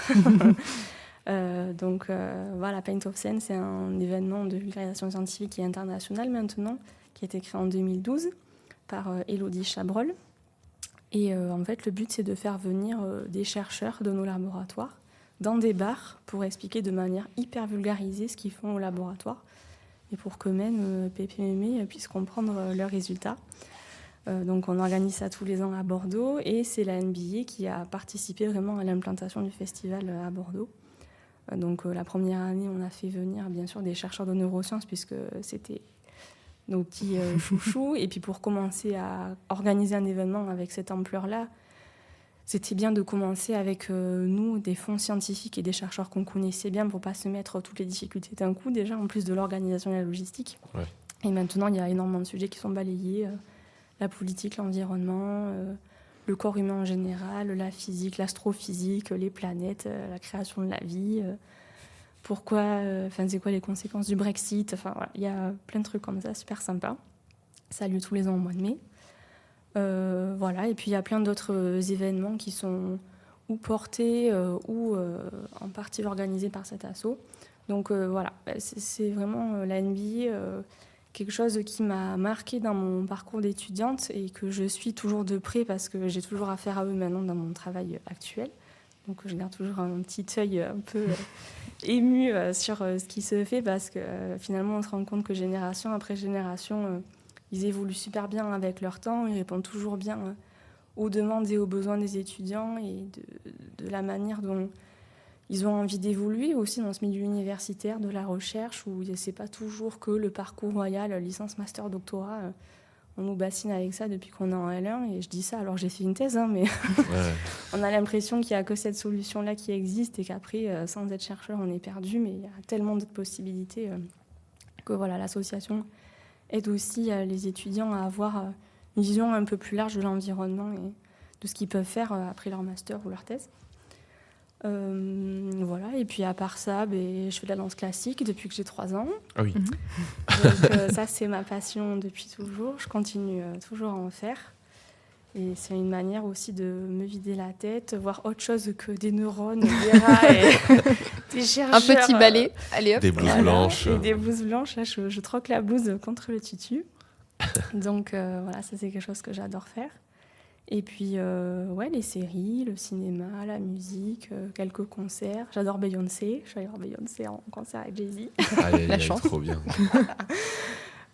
Voilà, Paint of Science, c'est un événement de vulgarisation scientifique et international maintenant, qui a été créé en 2012 par Élodie Chabrol. Et en fait, le but, c'est de faire venir des chercheurs de nos laboratoires dans des bars pour expliquer de manière hyper vulgarisée ce qu'ils font au laboratoire et pour qu'eux-mêmes, PPME, puissent comprendre leurs résultats. Donc on organise ça tous les ans à Bordeaux et c'est la NBA qui a participé vraiment à l'implantation du festival à Bordeaux. Donc la première année, on a fait venir bien sûr des chercheurs de neurosciences puisque c'était nos petits chouchous. Et puis pour commencer à organiser un événement avec cette ampleur-là, c'était bien de commencer avec nous, des fonds scientifiques et des chercheurs qu'on connaissait bien pour ne pas se mettre toutes les difficultés d'un coup déjà, en plus de l'organisation et la logistique.
Ouais.
Et maintenant, il y a énormément de sujets qui sont balayés. La politique, l'environnement, le corps humain en général, la physique, l'astrophysique, les planètes, la création de la vie, c'est quoi les conséquences du Brexit, voilà, il y a plein de trucs comme ça, super sympa. Ça a lieu tous les ans au mois de mai. Voilà, et puis il y a plein d'autres événements qui sont ou portés ou en partie organisés par cet asso. Donc voilà, c'est vraiment la NBA, quelque chose qui m'a marqué dans mon parcours d'étudiante et que je suis toujours de près parce que j'ai toujours affaire à eux maintenant dans mon travail actuel. Donc je garde toujours un petit œil un peu ému sur ce qui se fait parce que finalement on se rend compte que génération après génération, ils évoluent super bien avec leur temps, ils répondent toujours bien aux demandes et aux besoins des étudiants et de la manière dont ils ont envie d'évoluer aussi dans ce milieu universitaire, de la recherche, où c'est pas toujours que le parcours royal, licence, master, doctorat. On nous bassine avec ça depuis qu'on est en L1, et je dis ça alors j'ai fait une thèse, mais on a l'impression qu'il n'y a que cette solution-là qui existe et qu'après, sans être chercheur, on est perdu, mais il y a tellement d'autres possibilités que voilà, l'association aide aussi les étudiants à avoir une vision un peu plus large de l'environnement et de ce qu'ils peuvent faire après leur master ou leur thèse. Voilà, et puis à part ça, je fais de la danse classique depuis que j'ai 3 ans.
Ah oui.
Donc ça, c'est ma passion depuis toujours. Je continue toujours à en faire. Et c'est une manière aussi de me vider la tête, voir autre chose que des neurones, des rats et des chercheurs.
Un petit balai, allez hop.
Des blouses blanches.
Et des blouses blanches, là, je troque la blouse contre le tutu. Donc voilà, ça c'est quelque chose que j'adore faire. Et puis, les séries, le cinéma, la musique, quelques concerts. J'adore Beyoncé. Je suis allée voir Beyoncé en concert avec Jay-Z.
La chance. Trop bien.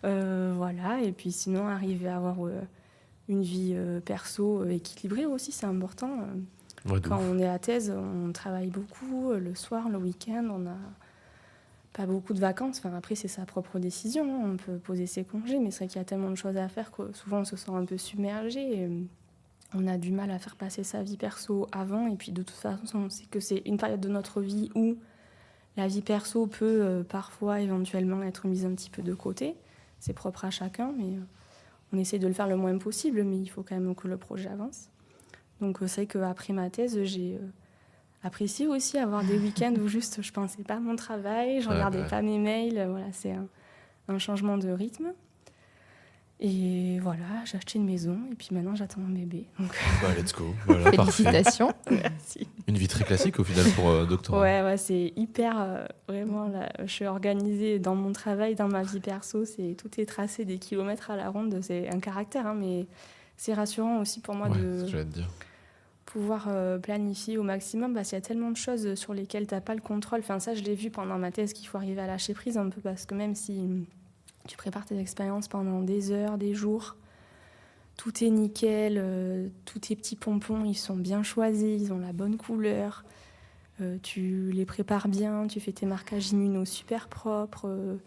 Voilà, et puis sinon, arriver à avoir une vie perso équilibrée aussi, c'est important. Quand on est à thèse, on travaille beaucoup. Le soir, le week-end, on n'a pas beaucoup de vacances. Enfin, après, c'est sa propre décision. On peut poser ses congés, mais c'est vrai qu'il y a tellement de choses à faire que souvent, on se sent un peu submergé. Et on a du mal à faire passer sa vie perso avant. Et puis, de toute façon, on sait que c'est une période de notre vie où la vie perso peut parfois, éventuellement, être mise un petit peu de côté. C'est propre à chacun, mais on essaie de le faire le moins possible. Mais il faut quand même que le projet avance. Donc, c'est vrai qu'après ma thèse, j'ai apprécié aussi avoir des week-ends où juste je pensais pas à mon travail, je regardais pas mes mails. Voilà, c'est un changement de rythme. Et voilà, j'ai acheté une maison et puis maintenant j'attends un bébé. Donc...
let's go. Voilà,
félicitations.
Merci.
Une vie très classique au final pour doctorat.
Ouais, c'est hyper vraiment là. Je suis organisée dans mon travail, dans ma vie perso. Tout est tracé des kilomètres à la ronde. C'est un caractère, mais c'est rassurant aussi pour moi de pouvoir planifier au maximum parce qu'il y a tellement de choses sur lesquelles t'as pas le contrôle. Enfin, ça, je l'ai vu pendant ma thèse qu'il faut arriver à lâcher prise un peu parce que même si tu prépares tes expériences pendant des heures, des jours. Tout est nickel, tous tes petits pompons, ils sont bien choisis, ils ont la bonne couleur. Tu les prépares bien, tu fais tes marquages immunos super propres.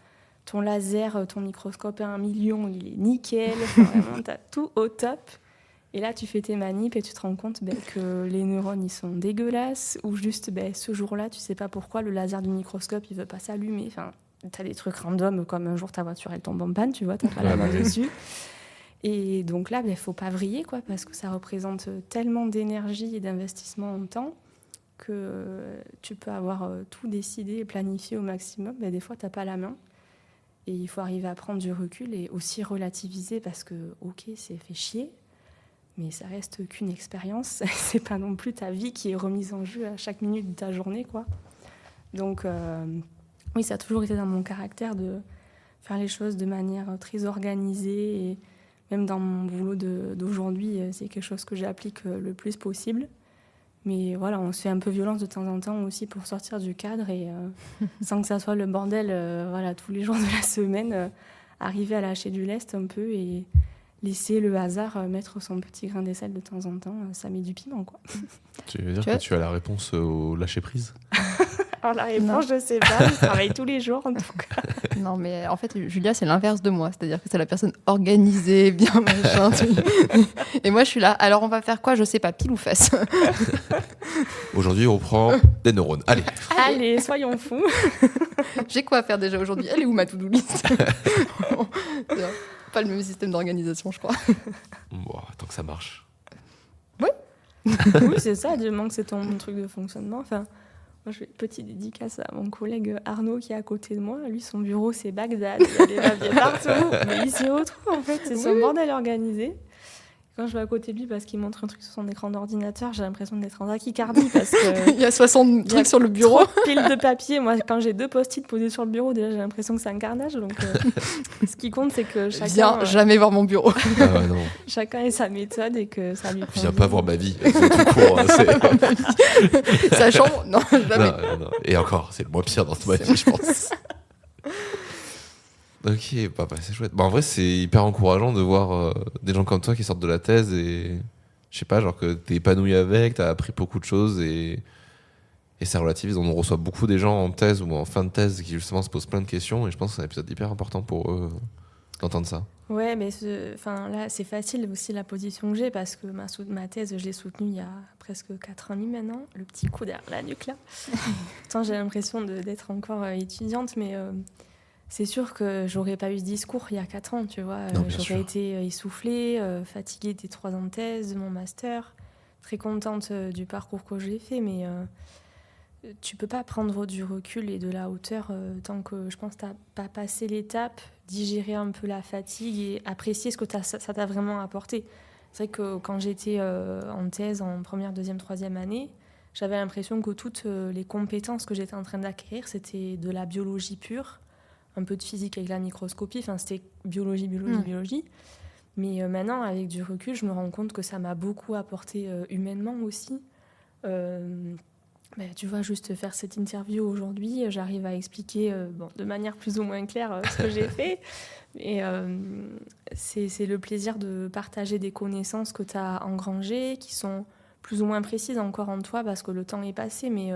Ton laser, ton microscope à 1 million, il est nickel. Enfin, vraiment, tu as tout au top. Et là, tu fais tes manips et tu te rends compte que les neurones, ils sont dégueulasses. Ou juste, ce jour-là, tu sais pas pourquoi, le laser du microscope, il veut pas s'allumer. Enfin, t'as des trucs random, comme un jour ta voiture elle tombe en panne, tu vois, t'as pas la main dessus. Et donc là, faut pas vriller, quoi, parce que ça représente tellement d'énergie et d'investissement en temps que tu peux avoir tout décidé et planifié au maximum. Des fois, t'as pas la main. Et il faut arriver à prendre du recul et aussi relativiser parce que, ok, c'est fait chier, mais ça reste qu'une expérience. C'est pas non plus ta vie qui est remise en jeu à chaque minute de ta journée, quoi. Donc, oui, ça a toujours été dans mon caractère de faire les choses de manière très organisée. Et même dans mon boulot d'aujourd'hui, c'est quelque chose que j'applique le plus possible. Mais voilà, on se fait un peu violence de temps en temps aussi pour sortir du cadre et sans que ça soit le bordel voilà, tous les jours de la semaine, arriver à lâcher du lest un peu et laisser le hasard mettre son petit grain de sel de temps en temps, ça met du piment, quoi.
Tu veux dire que tu as la réponse au lâcher-prise?
Alors la réponse, je sais pas, je travaille tous les jours en tout cas.
Non, mais en fait, Julia, c'est l'inverse de moi. C'est-à-dire que c'est la personne organisée, bien machin. Et moi, je suis là. Alors, on va faire quoi? Je sais pas, pile ou face.
Aujourd'hui, on prend des neurones. Allez.
Allez, soyons fous.
J'ai quoi à faire déjà aujourd'hui? Elle est où ma to-do list? Pas le même système d'organisation, je crois.
Bon, tant que ça marche.
Oui, c'est ça, du moment que c'est ton truc de fonctionnement. Enfin, moi, je fais une petite dédicace à mon collègue Arnaud qui est à côté de moi. Lui, son bureau, c'est Bagdad. Il y a des papiers partout. Mais il s'y retrouve, en fait. C'est son bordel organisé. Quand je vais à côté de lui parce qu'il montre un truc sur son écran d'ordinateur, j'ai l'impression d'être en tachycardie parce que
il y a 60 trucs sur le bureau.
Pile de papier. Moi, quand j'ai 2 post-it posés sur le bureau, déjà, j'ai l'impression que c'est un carnage. Donc, ce qui compte, c'est que chacun...
Viens jamais voir mon bureau.
Ah ouais, non.
Chacun ait sa méthode et que ça lui
Viens pas voir ma vie. C'est tout court.
Sa chambre? Non, jamais.
Non. Et encore, c'est le moins pire dans toute ma vie, je pense. Ok, c'est chouette. En vrai, c'est hyper encourageant de voir des gens comme toi qui sortent de la thèse et je sais pas, genre que t'es épanoui avec, t'as appris beaucoup de choses et ça relativise. On reçoit beaucoup des gens en thèse ou en fin de thèse qui justement se posent plein de questions et je pense que c'est un épisode hyper important pour eux d'entendre ça.
Ouais, mais là, c'est facile aussi la position que j'ai parce que ma thèse, je l'ai soutenue il y a presque 4 ans et demi maintenant. Le petit coup derrière la nuque là. Pourtant, j'ai l'impression d'être encore étudiante, mais... c'est sûr que j'aurais pas eu ce discours il y a 4 ans, tu vois. J'aurais été essoufflée, fatiguée des 3 ans de thèse, de mon master, très contente du parcours que j'ai fait, mais tu peux pas prendre du recul et de la hauteur tant que, je pense, t'as pas passé l'étape, digérer un peu la fatigue et apprécier ce que ça t'a vraiment apporté. C'est vrai que quand j'étais en thèse, en première, deuxième, troisième année, j'avais l'impression que toutes les compétences que j'étais en train d'acquérir, c'était de la biologie pure, un peu de physique avec la microscopie, enfin c'était biologie. Mais maintenant, avec du recul, je me rends compte que ça m'a beaucoup apporté humainement aussi. Tu vois, juste faire cette interview aujourd'hui, j'arrive à expliquer de manière plus ou moins claire ce que j'ai fait. Et c'est le plaisir de partager des connaissances que tu as engrangées, qui sont plus ou moins précises encore en toi parce que le temps est passé, mais...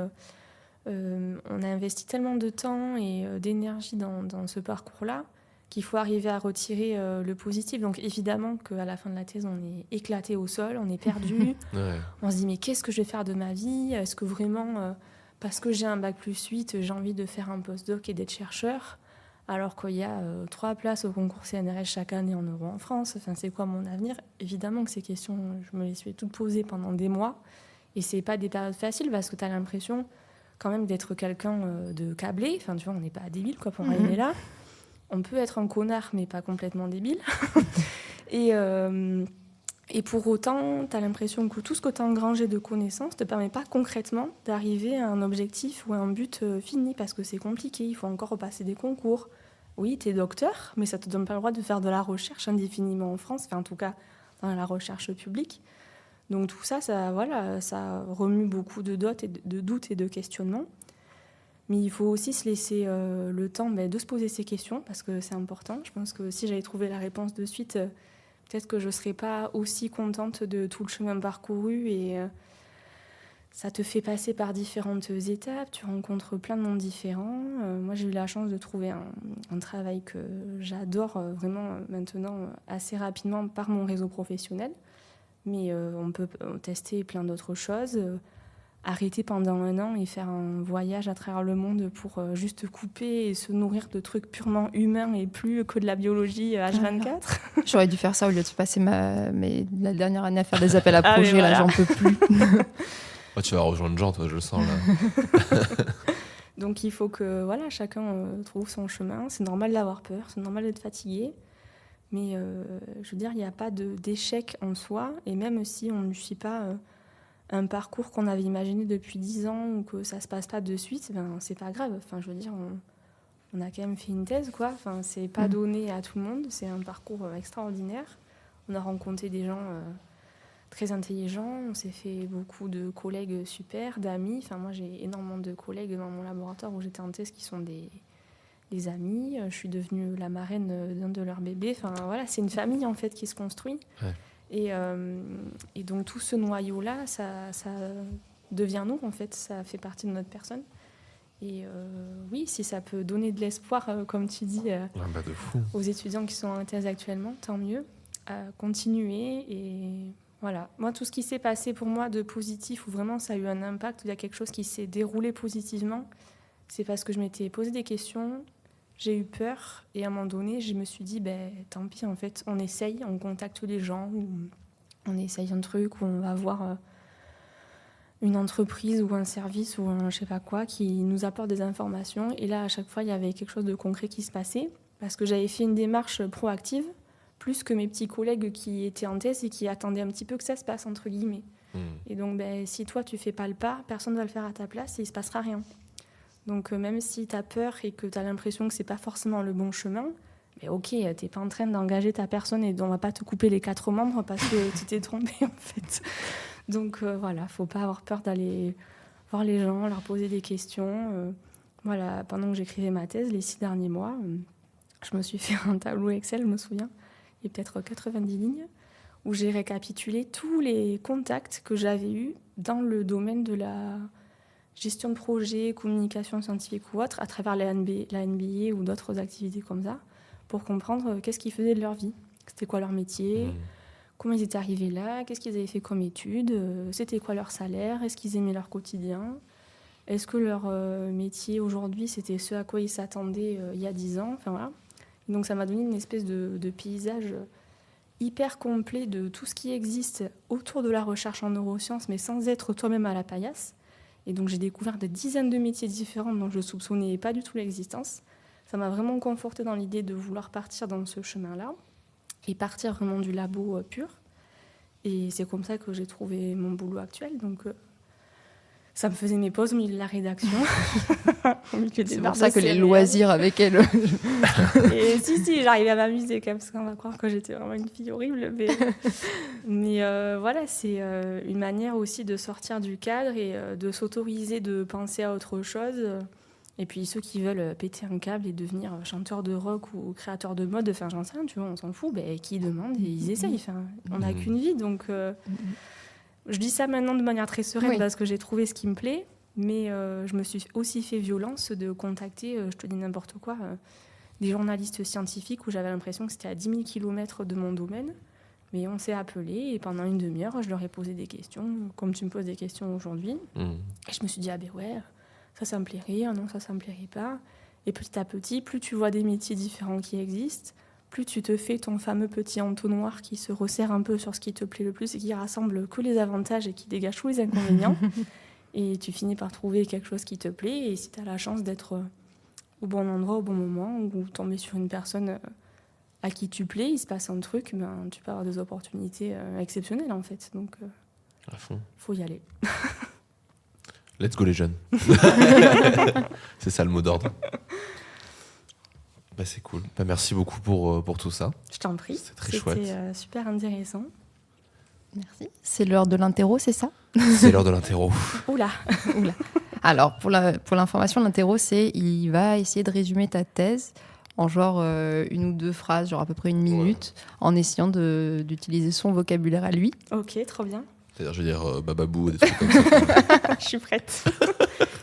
on a investi tellement de temps et d'énergie dans ce parcours-là qu'il faut arriver à retirer le positif. Donc évidemment qu'à la fin de la thèse, on est éclaté au sol, on est perdu.
Ouais.
On se dit mais qu'est-ce que je vais faire de ma vie? Est-ce que vraiment, parce que j'ai un bac+8, j'ai envie de faire un postdoc et d'être chercheur alors qu'il y a 3 places au concours CNRS chaque année en euros en France? Enfin, c'est quoi mon avenir? Évidemment que ces questions, je me les suis toutes posées pendant des mois. Et c'est pas des périodes faciles parce que tu as l'impression... quand même d'être quelqu'un de câblé, enfin tu vois, on n'est pas débile quoi pour arriver là. On peut être un connard mais pas complètement débile. et pour autant, tu as l'impression que tout ce que tu as engrangé de connaissances te permet pas concrètement d'arriver à un objectif ou à un but fini parce que c'est compliqué, il faut encore repasser des concours. Oui, tu es docteur, mais ça te donne pas le droit de faire de la recherche indéfiniment en France, enfin en tout cas dans la recherche publique. Donc tout ça, ça remue beaucoup de doutes et de questionnements. Mais il faut aussi se laisser le temps de se poser ces questions, parce que c'est important. Je pense que si j'avais trouvé la réponse de suite, peut-être que je ne serais pas aussi contente de tout le chemin parcouru. Et ça te fait passer par différentes étapes, tu rencontres plein de monde différents. Moi, j'ai eu la chance de trouver un travail que j'adore vraiment maintenant assez rapidement par mon réseau professionnel. Mais on peut tester plein d'autres choses, arrêter pendant 1 an et faire un voyage à travers le monde pour juste couper et se nourrir de trucs purement humains et plus que de la biologie H24.
J'aurais dû faire ça au lieu de passer la dernière année à faire des appels à projets, là j'en peux plus.
Tu vas rejoindre Jean, toi, je le sens là.
Donc il faut que chacun trouve son chemin. C'est normal d'avoir peur, c'est normal d'être fatigué. Mais je veux dire, il n'y a pas d'échec en soi. Et même si on ne suit pas un parcours qu'on avait imaginé depuis 10 ans ou que ça ne se passe pas de suite, c'est pas grave. Enfin, je veux dire, on a quand même fait une thèse, quoi. Enfin, c'est pas donné à tout le monde. C'est un parcours extraordinaire. On a rencontré des gens très intelligents. On s'est fait beaucoup de collègues super, d'amis. Enfin, moi, j'ai énormément de collègues dans mon laboratoire où j'étais en thèse qui sont des amis. Je suis devenue la marraine d'un de leurs bébés. Enfin, voilà, c'est une famille, en fait, qui se construit.
Ouais.
Et donc, tout ce noyau-là, ça devient nous, en fait. Ça fait partie de notre personne. Et oui, si ça peut donner de l'espoir, comme tu dis,
De fou.
aux étudiants qui sont en thèse actuellement, tant mieux. Continuer. Et voilà. Moi, tout ce qui s'est passé pour moi de positif, où vraiment ça a eu un impact, où il y a quelque chose qui s'est déroulé positivement, c'est parce que je m'étais posé des questions, j'ai eu peur, et à un moment donné, je me suis dit, tant pis, en fait, on essaye, on contacte les gens, on essaye un truc, où on va voir une entreprise ou un service ou un je sais pas quoi qui nous apporte des informations. Et là, à chaque fois, il y avait quelque chose de concret qui se passait, parce que j'avais fait une démarche proactive, plus que mes petits collègues qui étaient en thèse et qui attendaient un petit peu que ça se passe, entre guillemets. Et donc, si toi, tu fais pas le pas, personne ne va le faire à ta place et il se passera rien. Donc, même si tu as peur et que tu as l'impression que c'est pas forcément le bon chemin, mais ok, t'es pas en train d'engager ta personne et on va pas te couper les 4 membres parce que tu t'es trompé, en fait. Donc, voilà, faut pas avoir peur d'aller voir les gens, leur poser des questions. Voilà, pendant que j'écrivais ma thèse, les 6 derniers mois, je me suis fait un tableau Excel, je me souviens, il y a peut-être 90 lignes, où j'ai récapitulé tous les contacts que j'avais eus dans le domaine de la gestion de projet, communication scientifique ou autre, à travers la NBA ou d'autres activités comme ça, pour comprendre qu'est-ce qu'ils faisaient de leur vie. C'était quoi leur métier, comment ils étaient arrivés là, qu'est-ce qu'ils avaient fait comme études, c'était quoi leur salaire, est-ce qu'ils aimaient leur quotidien, est-ce que leur métier aujourd'hui, c'était ce à quoi ils s'attendaient il y a 10 ans, enfin voilà. Et donc ça m'a donné une espèce de paysage hyper complet de tout ce qui existe autour de la recherche en neurosciences, mais sans être toi-même à la paillasse. Et donc j'ai découvert des dizaines de métiers différents dont je ne soupçonnais pas du tout l'existence. Ça m'a vraiment confortée dans l'idée de vouloir partir dans ce chemin-là et partir vraiment du labo pur. Et c'est comme ça que j'ai trouvé mon boulot actuel. Donc ça me faisait mes pauses au milieu de la rédaction.
C'est pour ça que les loisirs avec elle...
Et si, j'arrivais à m'amuser quand même, parce qu'on va croire que j'étais vraiment une fille horrible. Mais voilà, c'est une manière aussi de sortir du cadre et de s'autoriser de penser à autre chose. Et puis ceux qui veulent péter un câble et devenir chanteur de rock ou créateur de mode, enfin j'en sais rien, tu vois, on s'en fout, qui demandent et ils essayent. Enfin, on n'a qu'une vie, donc je dis ça maintenant de manière très sereine parce que j'ai trouvé ce qui me plaît, mais je me suis aussi fait violence de contacter, je te dis n'importe quoi, des journalistes scientifiques où j'avais l'impression que c'était à 10 000 km de mon domaine, mais on s'est appelés et pendant une demi-heure, je leur ai posé des questions, comme tu me poses des questions aujourd'hui, et je me suis dit, ça me plairait, non, ça me plairait pas. Et petit à petit, plus tu vois des métiers différents qui existent, plus tu te fais ton fameux petit entonnoir qui se resserre un peu sur ce qui te plaît le plus et qui rassemble que les avantages et qui dégage tous les inconvénients. Et tu finis par trouver quelque chose qui te plaît. Et si tu as la chance d'être au bon endroit, au bon moment, ou tomber sur une personne à qui tu plais, il se passe un truc, tu peux avoir des opportunités exceptionnelles en fait. Donc,
à fond.
Faut y aller.
Let's go les jeunes. C'est ça le mot d'ordre. C'est cool. Merci beaucoup pour tout ça.
Je t'en prie.
C'était très chouette.
C'était super intéressant.
Merci. C'est l'heure de l'interro, c'est ça ?
C'est l'heure de l'interro.
Oula.
Alors, pour l'information, l'interro, il va essayer de résumer ta thèse en genre 1 ou 2 phrases, genre à peu près 1 minute, en essayant d'utiliser son vocabulaire à lui.
Ok, trop bien.
C'est-à-dire, je veux dire bababou, des trucs comme ça.
Je suis prête.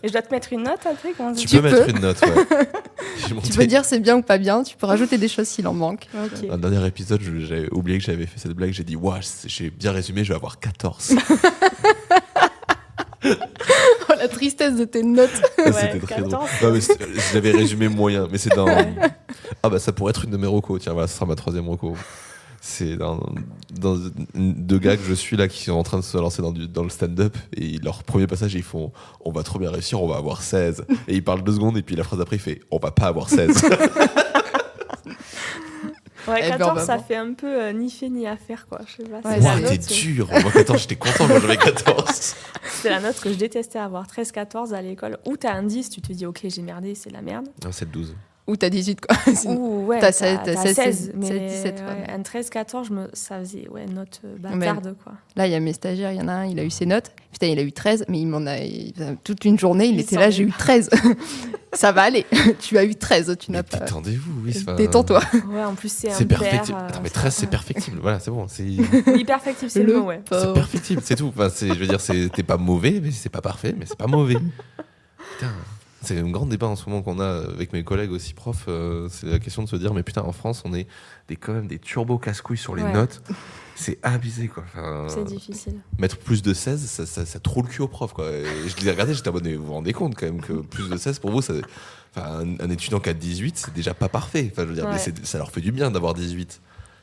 Et je dois te mettre une note après
Tu peux mettre une note, ouais.
Tu peux dire c'est bien ou pas bien, tu peux rajouter des choses s'il en manque.
Okay.
Dans le dernier épisode, j'avais oublié que j'avais fait cette blague, j'ai dit, j'ai bien résumé, je vais avoir 14.
Oh, la tristesse de tes notes.
C'était très drôle. Non, mais je l'avais résumé moyen, mais c'est dans... ça pourrait être une de mes recos, tiens, voilà, ce sera ma 3e reco. C'est dans deux gars que je suis là qui sont en train de se lancer dans le stand-up et leur premier passage ils font on va trop bien réussir, on va avoir 16 et ils parlent 2 secondes et puis la phrase d'après il fait on va pas avoir 16.
Ouais,
Eh ben,
14,
on va
ça
voir.
fait un peu ni fait ni à faire, quoi. Je sais pas.
Ouais,
c'est la
Ouah, t'es
note,
dur. Moi 14 j'étais content quand j'avais 14.
c'est la note que je détestais avoir. 13-14 à l'école. Ou t'as un 10, tu te dis, ok, j'ai merdé, c'est la merde.
Non, c'est le 12.
Ou t'as 18, quoi.
Ou ouais,
T'as
t'as
16,
16, mais
17, quoi.
ouais, un 13-14, ça faisait note bâtarde, quoi.
Là, il y a mes stagiaires, il y en a un, il a eu ses notes. Putain, il a eu 13, mais toute une journée, il
Il
était
s'en
là,
est
j'ai eu 13. Ça va aller. Tu as eu 13, tu n'as
Mais
pas.
détendez-vous, oui.
Détends-toi.
Ouais, en plus, c'est
C'est
impair.
perfectible. Attends, mais 13 c'est perfectible. Voilà, c'est bon. C'est
Oui, perfectible, c'est le mot, ouais.
c'est perfectible, c'est tout. Enfin, je veux dire, t'es pas mauvais, mais c'est pas parfait, mais c'est pas mauvais. Putain. C'est un grand débat en ce moment qu'on a avec mes collègues aussi profs. C'est la question de se dire, mais putain, en France, on est quand même des turbo casse-couilles sur les
Ouais.
notes. C'est abusé, quoi. Enfin,
C'est difficile.
mettre plus de 16, ça trouve le cul aux profs, quoi. Et je les ai regardés, j'étais en mode, mais vous vous rendez compte quand même que plus de 16, pour vous, un étudiant qui a 18, c'est déjà pas parfait. Enfin, je veux dire,
Ouais.
mais ça leur fait du bien d'avoir 18.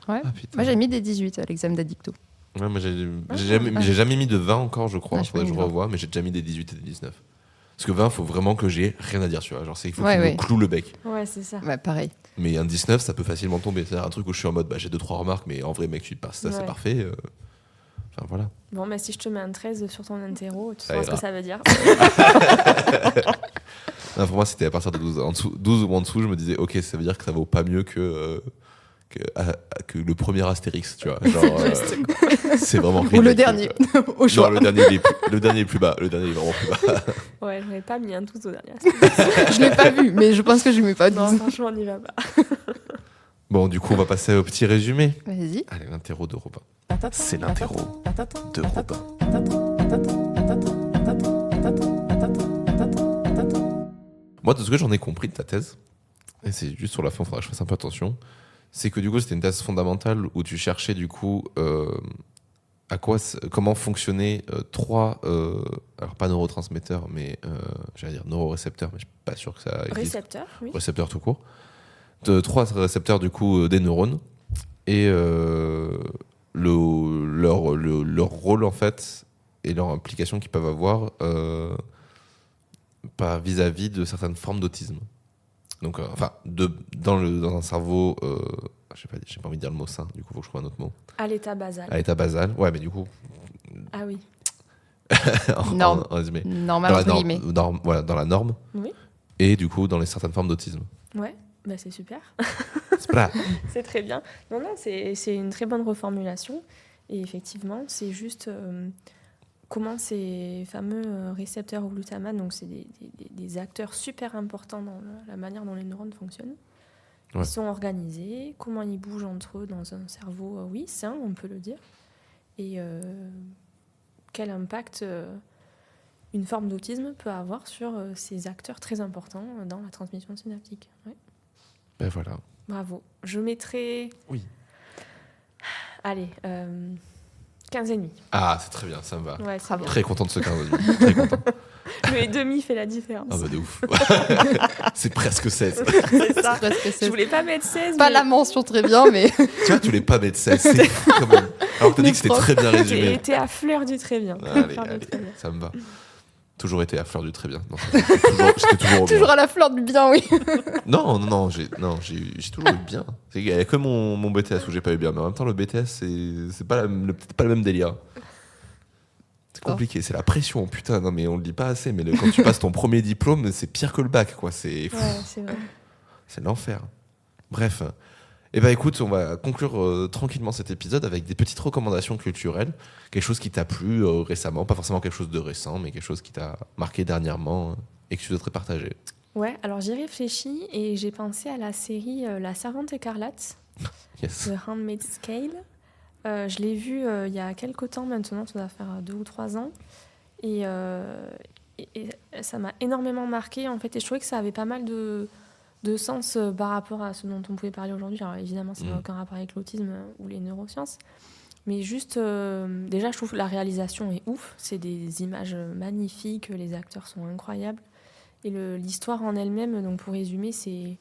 Ouais.
Ah, putain.
Moi, j'ai mis des 18 à l'examen d'addicto.
Ouais, moi, j'ai jamais mis de 20 encore, je crois.
Ah, je
Faudrait que je
mets 20.
revoie, mais j'ai déjà mis des 18 et des 19. Parce que 20, faut vraiment que j'ai rien à dire, tu vois. Genre, il faut
Ouais,
qu'il
ouais.
me cloue le bec.
Ouais, c'est ça.
Ouais, pareil.
Mais un 19, ça peut facilement tomber. C'est un truc où je suis en mode, bah, j'ai 2-3 remarques, mais en vrai, mec, tu passes ça, c'est
Ouais.
parfait. Enfin, voilà.
Bon, si je te mets un 13 sur ton interro, tu
Ça
sauras ce que
ira.
ça veut dire.
Non, pour moi, c'était à partir de 12. 12 ou en dessous, je me disais, ok, ça veut dire que ça vaut pas mieux que le premier Astérix, tu vois. Genre, c'est vraiment
Ou le
ridicule,
dernier,
quoi.
au choix.
Non, le dernier est plus bas. Le dernier est vraiment plus bas.
Ouais, j'aurais pas mis un 12 au dernier.
Je l'ai pas vu, mais je pense que je mets pas 12.
Non, franchement, on n'y va pas.
Bon, du coup, on va passer au petit résumé.
Vas-y.
Allez, l'interro de Robin. C'est l'interro de Robin. Moi, de ce que j'en ai compris de ta thèse, et c'est juste sur la fin, il faudra que je fasse un peu attention, c'est que du coup, c'était une thèse fondamentale où tu cherchais du coup comment fonctionnaient trois, alors pas neurotransmetteurs, mais j'allais dire neurorécepteurs, mais je suis pas sûr que ça existe.
Récepteur, oui.
Récepteurs tout court. Trois récepteurs du coup des neurones et leur rôle en fait et leur implication qu'ils peuvent avoir pas vis-à-vis de certaines formes d'autisme. Donc dans un cerveau, j'ai pas envie de dire le mot sain, du coup faut que je trouve un autre mot.
À l'état basal.
À l'état basal, ouais, mais du coup
Ah oui.
Norme.
en résumé.
Normal,
Dans la
entre guillemets.
voilà, dans la norme.
Oui.
Et du coup dans les certaines formes d'autisme.
Ouais, c'est super.
C'est pas
C'est très bien. Non, c'est une très bonne reformulation. Et effectivement, c'est juste comment ces fameux récepteurs au glutamate, donc c'est des acteurs super importants dans la manière dont les neurones fonctionnent.
Ouais.
Ils sont organisés, comment ils bougent entre eux dans un cerveau, oui, sain, on peut le dire. Et quel impact une forme d'autisme peut avoir sur ces acteurs très importants dans la transmission synaptique. Ouais.
Ben voilà.
Bravo. Je mettrai...
Oui.
Allez, 15,5.
Ah, c'est très bien, ça me va.
Ouais, c'est
Bravo.
bien.
Très content de ce 15. Très content.
Le demi fait la différence.
Ah bah de ouf. C'est presque 16.
C'est ça.
Presque
Je
16.
voulais pas mettre 16,
Pas
mais
la mention très bien, mais
Tu vois, tu voulais pas mettre 16. C'est fou quand même. Alors que t'as dit
Les
que c'était
profs.
très bien résumé.
t'es à fleur du très bien.
Allez,
Fleur du
allez,
très bien.
ça me va. Toujours été à fleur du très bien. Non, j'étais toujours au bien.
toujours à la fleur du bien, oui.
Non, j'ai toujours eu bien. Il y a que mon BTS où j'ai pas eu bien. Mais en même temps, le BTS, c'est pas peut-être pas le même délire. C'est compliqué, c'est la pression, putain. Non, mais on le dit pas assez. Mais quand tu passes ton premier diplôme, c'est pire que le bac, quoi.
Ouais, c'est vrai.
C'est l'enfer. Bref. Eh ben écoute, on va conclure tranquillement cet épisode avec des petites recommandations culturelles. Quelque chose qui t'a plu récemment, pas forcément quelque chose de récent, mais quelque chose qui t'a marqué dernièrement et que tu souhaiterais partager.
Ouais, alors j'y réfléchis et j'ai pensé à la série La Servante écarlate,
Yes.
The Handmaid's Tale. Je l'ai vue il y a quelques temps maintenant, ça doit faire 2 ou 3 ans. Et ça m'a énormément marqué en fait. Et je trouvais que ça avait pas mal de sens par rapport à ce dont on pouvait parler aujourd'hui. Alors évidemment, ça n'a aucun rapport avec l'autisme ou les neurosciences. Mais juste, déjà, je trouve que la réalisation est ouf. C'est des images magnifiques, les acteurs sont incroyables. Et l'histoire en elle-même, donc pour résumer, c'est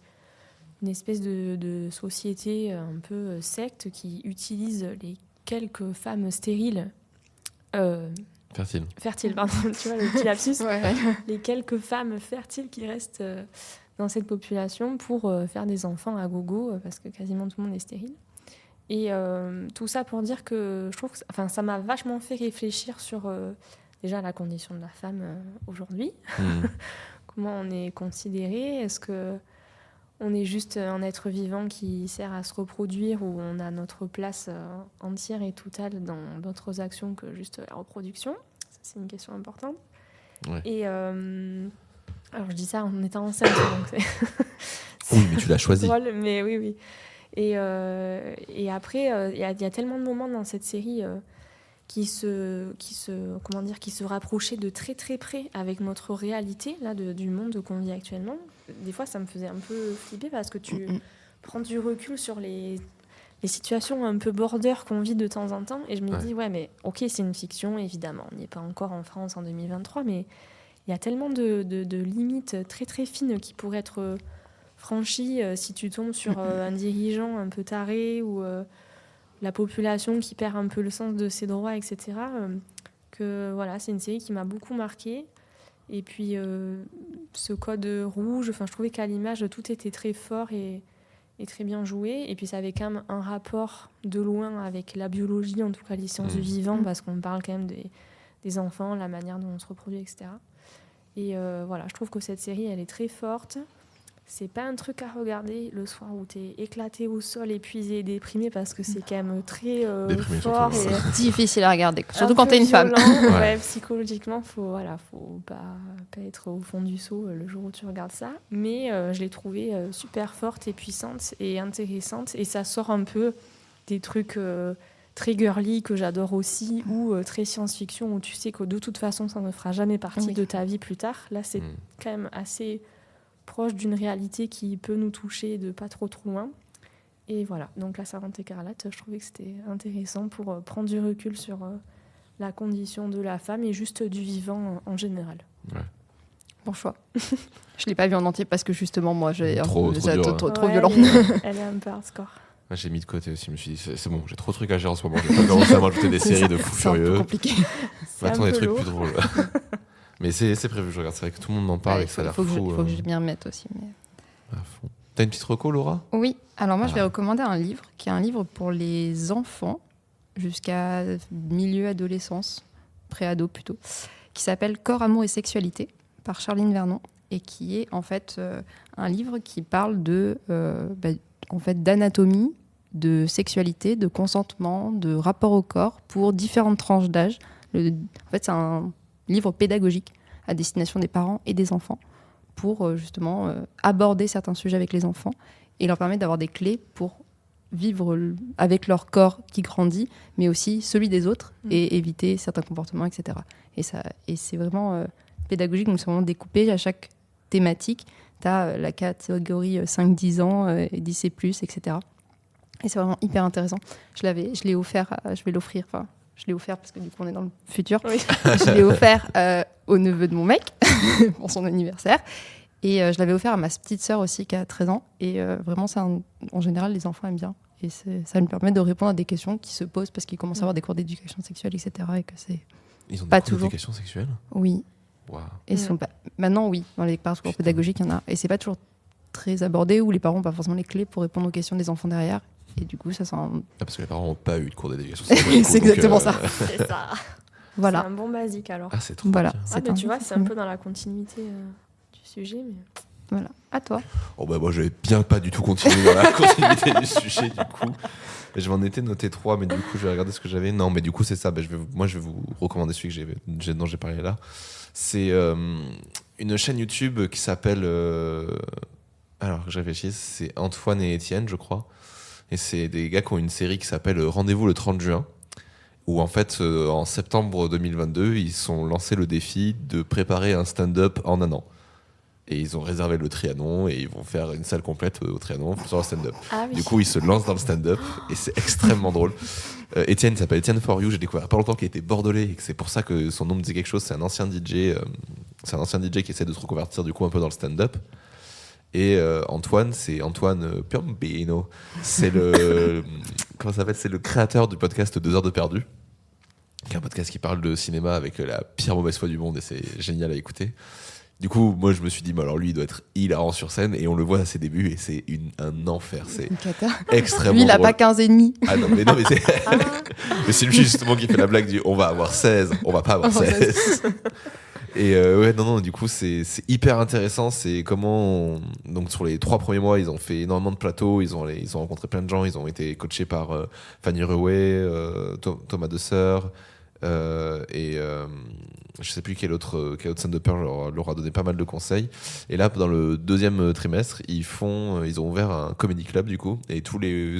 une espèce de société un peu secte qui utilise les quelques femmes stériles. Fertiles, pardon, tu vois le petit lapsus. Les quelques femmes fertiles qui restent dans cette population pour faire des enfants à gogo, parce que quasiment tout le monde est stérile. Et tout ça pour dire que je trouve que ça m'a vachement fait réfléchir sur déjà la condition de la femme aujourd'hui. Comment on est considéré ? Est-ce que on est juste un être vivant qui sert à se reproduire, ou on a notre place entière et totale dans d'autres actions que juste la reproduction ? Ça, c'est une question importante.
Ouais.
Et alors je dis ça en étant enceinte, donc c'est
Oui, mais tu l'as choisi.
drôle, mais oui. Et après, il y a tellement de moments dans cette série qui se rapprochaient de très très près avec notre réalité là, du monde qu'on vit actuellement. Des fois, ça me faisait un peu flipper parce que tu prends du recul sur les situations un peu border qu'on vit de temps en temps. Et je me dis, ouais, mais ok, c'est une fiction, évidemment. On n'y est pas encore en France en 2023, mais il y a tellement de limites très très fines qui pourraient être franchies si tu tombes sur un dirigeant un peu taré ou la population qui perd un peu le sens de ses droits, etc. Que voilà, c'est une série qui m'a beaucoup marquée. Et puis ce code rouge, je trouvais qu'à l'image tout était très fort et très bien joué. Et puis ça avait quand même un rapport de loin avec la biologie, en tout cas les sciences du vivant, parce qu'on parle quand même des enfants, la manière dont on se reproduit, etc. Et voilà, je trouve que cette série, elle est très forte. C'est pas un truc à regarder le soir où t'es éclaté au sol, épuisé, déprimé, parce que c'est quand même très fort et
difficile à regarder, surtout quand t'es une femme.
Ouais, psychologiquement, faut pas être au fond du seau le jour où tu regardes ça. Mais je l'ai trouvée super forte et puissante et intéressante, et ça sort un peu des trucs très girly que j'adore aussi, ou très science-fiction, où tu sais que de toute façon ça ne fera jamais partie de ta vie plus tard. Là, c'est quand même assez proche d'une réalité qui peut nous toucher de pas trop loin. Et voilà, donc La Servante écarlate, je trouvais que c'était intéressant pour prendre du recul sur la condition de la femme et juste du vivant en général.
Ouais.
Bon choix. Je l'ai pas vu en entier parce que justement moi j'ai
trop
violent.
Elle est un peu hardcore.
J'ai mis de côté aussi, je me suis dit c'est bon, j'ai trop de trucs à gérer en ce moment, je vais pas commencer à m'ajouter des séries de fous furieux.
C'est un peu compliqué.
Attends, des trucs plus drôles. Mais c'est prévu, je regarde, c'est vrai que tout le monde m'en parle et que ça a l'air fou.
Il faut que je m'y remette aussi. Mais...
à fond. T'as une petite reco, Laura ?
Oui, alors moi je vais recommander un livre qui est un livre pour les enfants jusqu'à milieu adolescence, pré-ado plutôt, qui s'appelle Corps, amour et sexualité par Charline Vernon, et qui est en fait un livre qui parle d'anatomie, de sexualité, de consentement, de rapport au corps pour différentes tranches d'âge. En fait, c'est un livre pédagogique à destination des parents et des enfants pour justement aborder certains sujets avec les enfants et leur permettre d'avoir des clés pour vivre avec leur corps qui grandit, mais aussi celui des autres et éviter certains comportements, etc. Et c'est vraiment pédagogique, donc c'est vraiment découpé à chaque thématique. Tu as la catégorie 5-10 ans, et 10 et plus, etc. Et c'est vraiment hyper intéressant. Je l'ai offert, je vais l'offrir, je l'ai offert parce que du coup on est dans le futur. Oui. Je l'ai offert au neveu de mon mec pour son anniversaire. Et je l'avais offert à ma petite sœur aussi qui a 13 ans. Et vraiment, en général, les enfants aiment bien. Et ça nous permet de répondre à des questions qui se posent parce qu'ils commencent à avoir des cours d'éducation sexuelle, etc. Et que c'est
Ils ont
pas
des cours
toujours...
d'éducation sexuelle ?
Oui.
Wow.
Et sont pas... Maintenant, oui. Dans les parcours pédagogiques, il y en a. Et c'est pas toujours très abordé, où les parents n'ont pas forcément les clés pour répondre aux questions des enfants derrière. Et du coup, ça sent...
parce que les parents n'ont pas eu de cours d'éducation sexuelle.
C'est exactement ça.
C'est ça.
Voilà.
C'est un bon basique alors.
Ah, c'est trop
voilà.
bien.
Mais tu vois, c'est un peu dans la continuité du sujet. Mais...
Voilà. À toi.
Oh bah moi, je vais bien pas du tout continuer dans la continuité du sujet, du coup. Je m'en étais noté 3, mais du coup, je vais regarder ce que j'avais. Non, mais du coup, c'est ça. Je vais vous recommander celui dont j'ai parlé là. C'est une chaîne YouTube qui s'appelle... alors que je réfléchisse, c'est Antoine et Étienne, je crois. Et c'est des gars qui ont une série qui s'appelle Rendez-vous le 30 juin, où en fait, en septembre 2022, ils ont lancé le défi de préparer un stand-up en un an. Et ils ont réservé le Trianon et ils vont faire une salle complète au Trianon sur le stand-up.
Ah oui.
Du coup, ils se lancent dans le stand-up et c'est extrêmement drôle. Étienne, il s'appelle Étienne For You. J'ai découvert il n'y a pas longtemps qu'il était bordelais et que c'est pour ça que son nom me disait quelque chose. C'est un ancien DJ qui essaie de se reconvertir du coup un peu dans le stand-up. Et Antoine, c'est Antoine Piombino. C'est le comment ça s'appelle ? C'est le créateur du podcast 2 heures de perdu, qui est un podcast qui parle de cinéma avec la pire mauvaise foi du monde, et c'est génial à écouter. Du coup, moi, je me suis dit, alors lui, il doit être hilarant sur scène, et on le voit à ses débuts, et c'est un enfer. C'est
Une cata.
extrêmement
Lui, il a
drôle.
pas 15 et demi.
Ah non, mais c'est... mais c'est lui justement qui fait la blague du on va avoir 16, on va pas avoir 16. Et ouais, non, du coup, c'est hyper intéressant. C'est comment. Donc, sur les 3 premiers mois, ils ont fait énormément de plateaux, ils ont rencontré plein de gens, ils ont été coachés par Fanny Ruet, Thomas Desseur, et je sais plus quel autre stand-upper leur a donné pas mal de conseils. Et là, dans le 2e trimestre, ils ont ouvert un comedy club, du coup, et tous les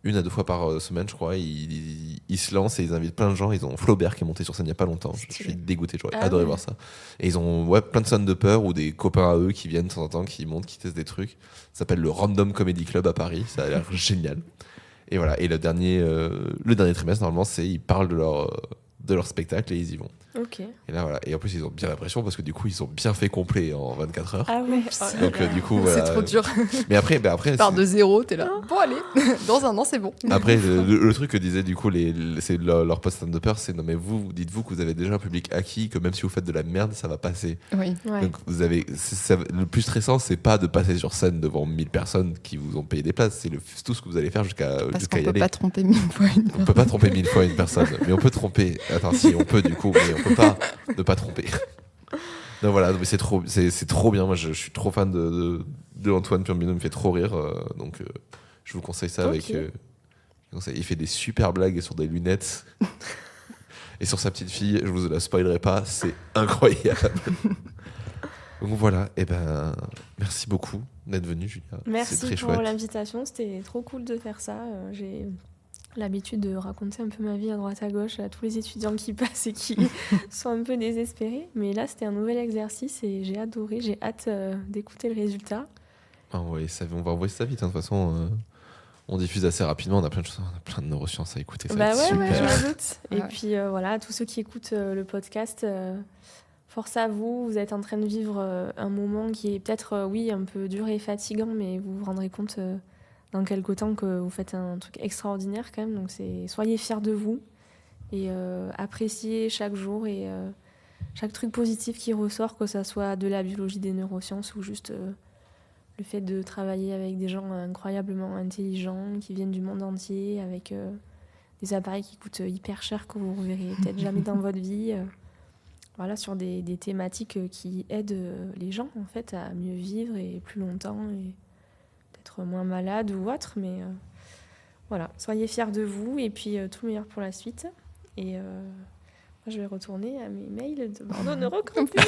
1 à 2 fois par semaine, je crois, ils se lancent et ils invitent plein de gens. Ils ont Flaubert qui est monté sur scène il n'y a pas longtemps. Je suis dégoûté, j'aurais adoré voir ça. Et ils ont plein de stand-uppers ou des copains à eux qui viennent de temps en temps, qui montent, qui testent des trucs. Ça s'appelle le Random Comedy Club à Paris. Ça a l'air génial. Et voilà. Et le dernier trimestre, normalement, ils parlent de leur spectacle et ils y vont.
Ok.
Et là, voilà. Et en plus, ils ont bien l'impression parce que du coup, ils ont bien fait complet en 24 heures.
Ah ouais.
Donc, du coup, voilà.
C'est trop dur.
Mais après,
Tu pars de 0, t'es là. Bon, allez, dans un an, c'est bon.
Après, le truc que disaient du coup c'est leur post stand-upper, c'est non mais dites-vous que vous avez déjà un public acquis, que même si vous faites de la merde, ça va passer.
Oui.
Ouais.
Donc le plus stressant, c'est pas de passer sur scène devant 1000 personnes qui vous ont payé des places, c'est tout ce que vous allez faire jusqu'à
Parce qu'on
y
peut
aller.
pas tromper 1000 fois une
On peut pas tromper 1000 fois une personne, mais on peut tromper. Attends, si on peut du coup, mais on peut pas ne pas tromper. Donc voilà, mais c'est trop bien. Moi, je suis trop fan de Antoine Piombino, il me fait trop rire. Donc je vous conseille ça avec. Il fait des super blagues sur des lunettes. Et sur sa petite fille, je vous la spoilerai pas, c'est incroyable. Donc voilà, et ben merci beaucoup d'être venu, Julia.
Merci
c'est très
pour
chouette.
l'invitation, c'était trop cool de faire ça. J'ai l'habitude de raconter un peu ma vie à droite à gauche à tous les étudiants qui passent et qui sont un peu désespérés. Mais là, c'était un nouvel exercice et j'ai adoré, j'ai hâte d'écouter le résultat.
Ah ouais, on va envoyer ça vite, hein. De toute façon, on diffuse assez rapidement, on a plein de neurosciences à écouter. Ça va être super.
Ouais, je me doute. Et
Ouais.
puis voilà, tous ceux qui écoutent le podcast, force à vous, vous êtes en train de vivre un moment qui est peut-être, oui, un peu dur et fatigant, mais vous vous rendrez compte dans quelque temps que vous faites un truc extraordinaire quand même. Donc soyez fiers de vous et appréciez chaque jour et chaque truc positif qui ressort, que ça soit de la biologie, des neurosciences ou juste le fait de travailler avec des gens incroyablement intelligents qui viennent du monde entier, avec des appareils qui coûtent hyper cher que vous ne reverrez peut-être jamais dans votre vie. Voilà, sur des thématiques qui aident les gens en fait à mieux vivre et plus longtemps et peut-être moins malades ou autre. Mais voilà, soyez fiers de vous et puis tout le meilleur pour la suite. Et moi, je vais retourner à mes mails de Bordeaux Neurocampus.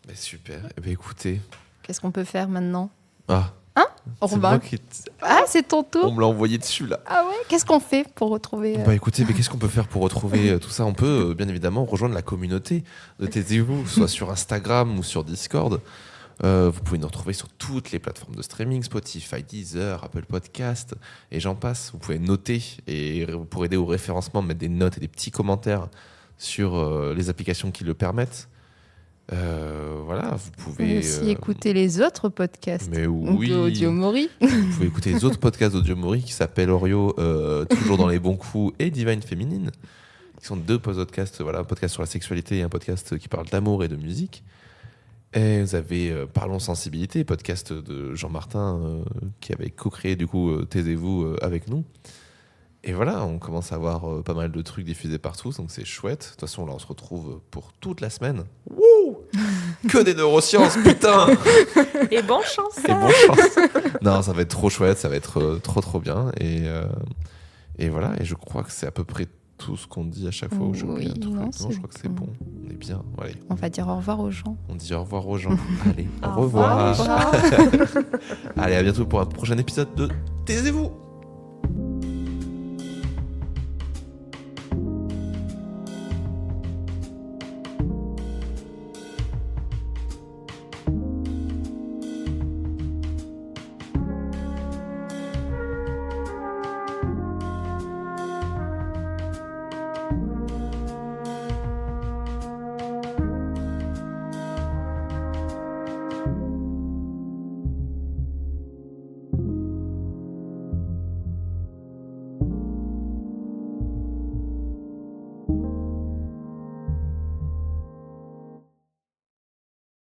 Mais super. Eh ben, écoutez.
Qu'est-ce qu'on peut faire maintenant ?
Ah. C'est
Robin.
moi qui
Ah, c'est ton
On
tour.
me l'a envoyé dessus là.
Ah ouais. Qu'est-ce qu'on fait pour retrouver
Bah écoutez, mais qu'est-ce qu'on peut faire pour retrouver tout ça ? On peut bien évidemment rejoindre la communauté de Taisez-vous, soit sur Instagram ou sur Discord. Vous pouvez nous retrouver sur toutes les plateformes de streaming, Spotify, Deezer, Apple Podcast, et j'en passe. Vous pouvez noter et pour aider au référencement, mettre des notes et des petits commentaires sur les applications qui le permettent. Voilà, vous pouvez
aussi écouter les autres podcasts.
Mais
Donc,
oui,
Audio Mori.
vous pouvez écouter les autres podcasts d'Audio Mori qui s'appellent Orio, Toujours dans les bons coups, et Divine Féminine, qui sont 2 podcasts, voilà, un podcast sur la sexualité et un podcast qui parle d'amour et de musique. Et vous avez Parlons Sensibilité, podcast de Jean-Martin qui avait co-créé du coup Taisez-vous avec nous. Et voilà, on commence à avoir pas mal de trucs diffusés partout, donc c'est chouette. De toute façon, là, on se retrouve pour toute la semaine. Wouh ! Que des neurosciences, putain !
Et bonne chance.
Et bonne chance. Non, ça va être trop chouette, ça va être trop bien. Et voilà, et je crois que c'est à peu près tout ce qu'on dit à chaque fois où je
Oui, non,
je crois que c'est bon. On est bien. Allez,
On va dire au revoir aux gens.
on dit au revoir aux gens. Allez, au
Au revoir.
revoir. Allez, à bientôt pour un prochain épisode de Taisez-vous.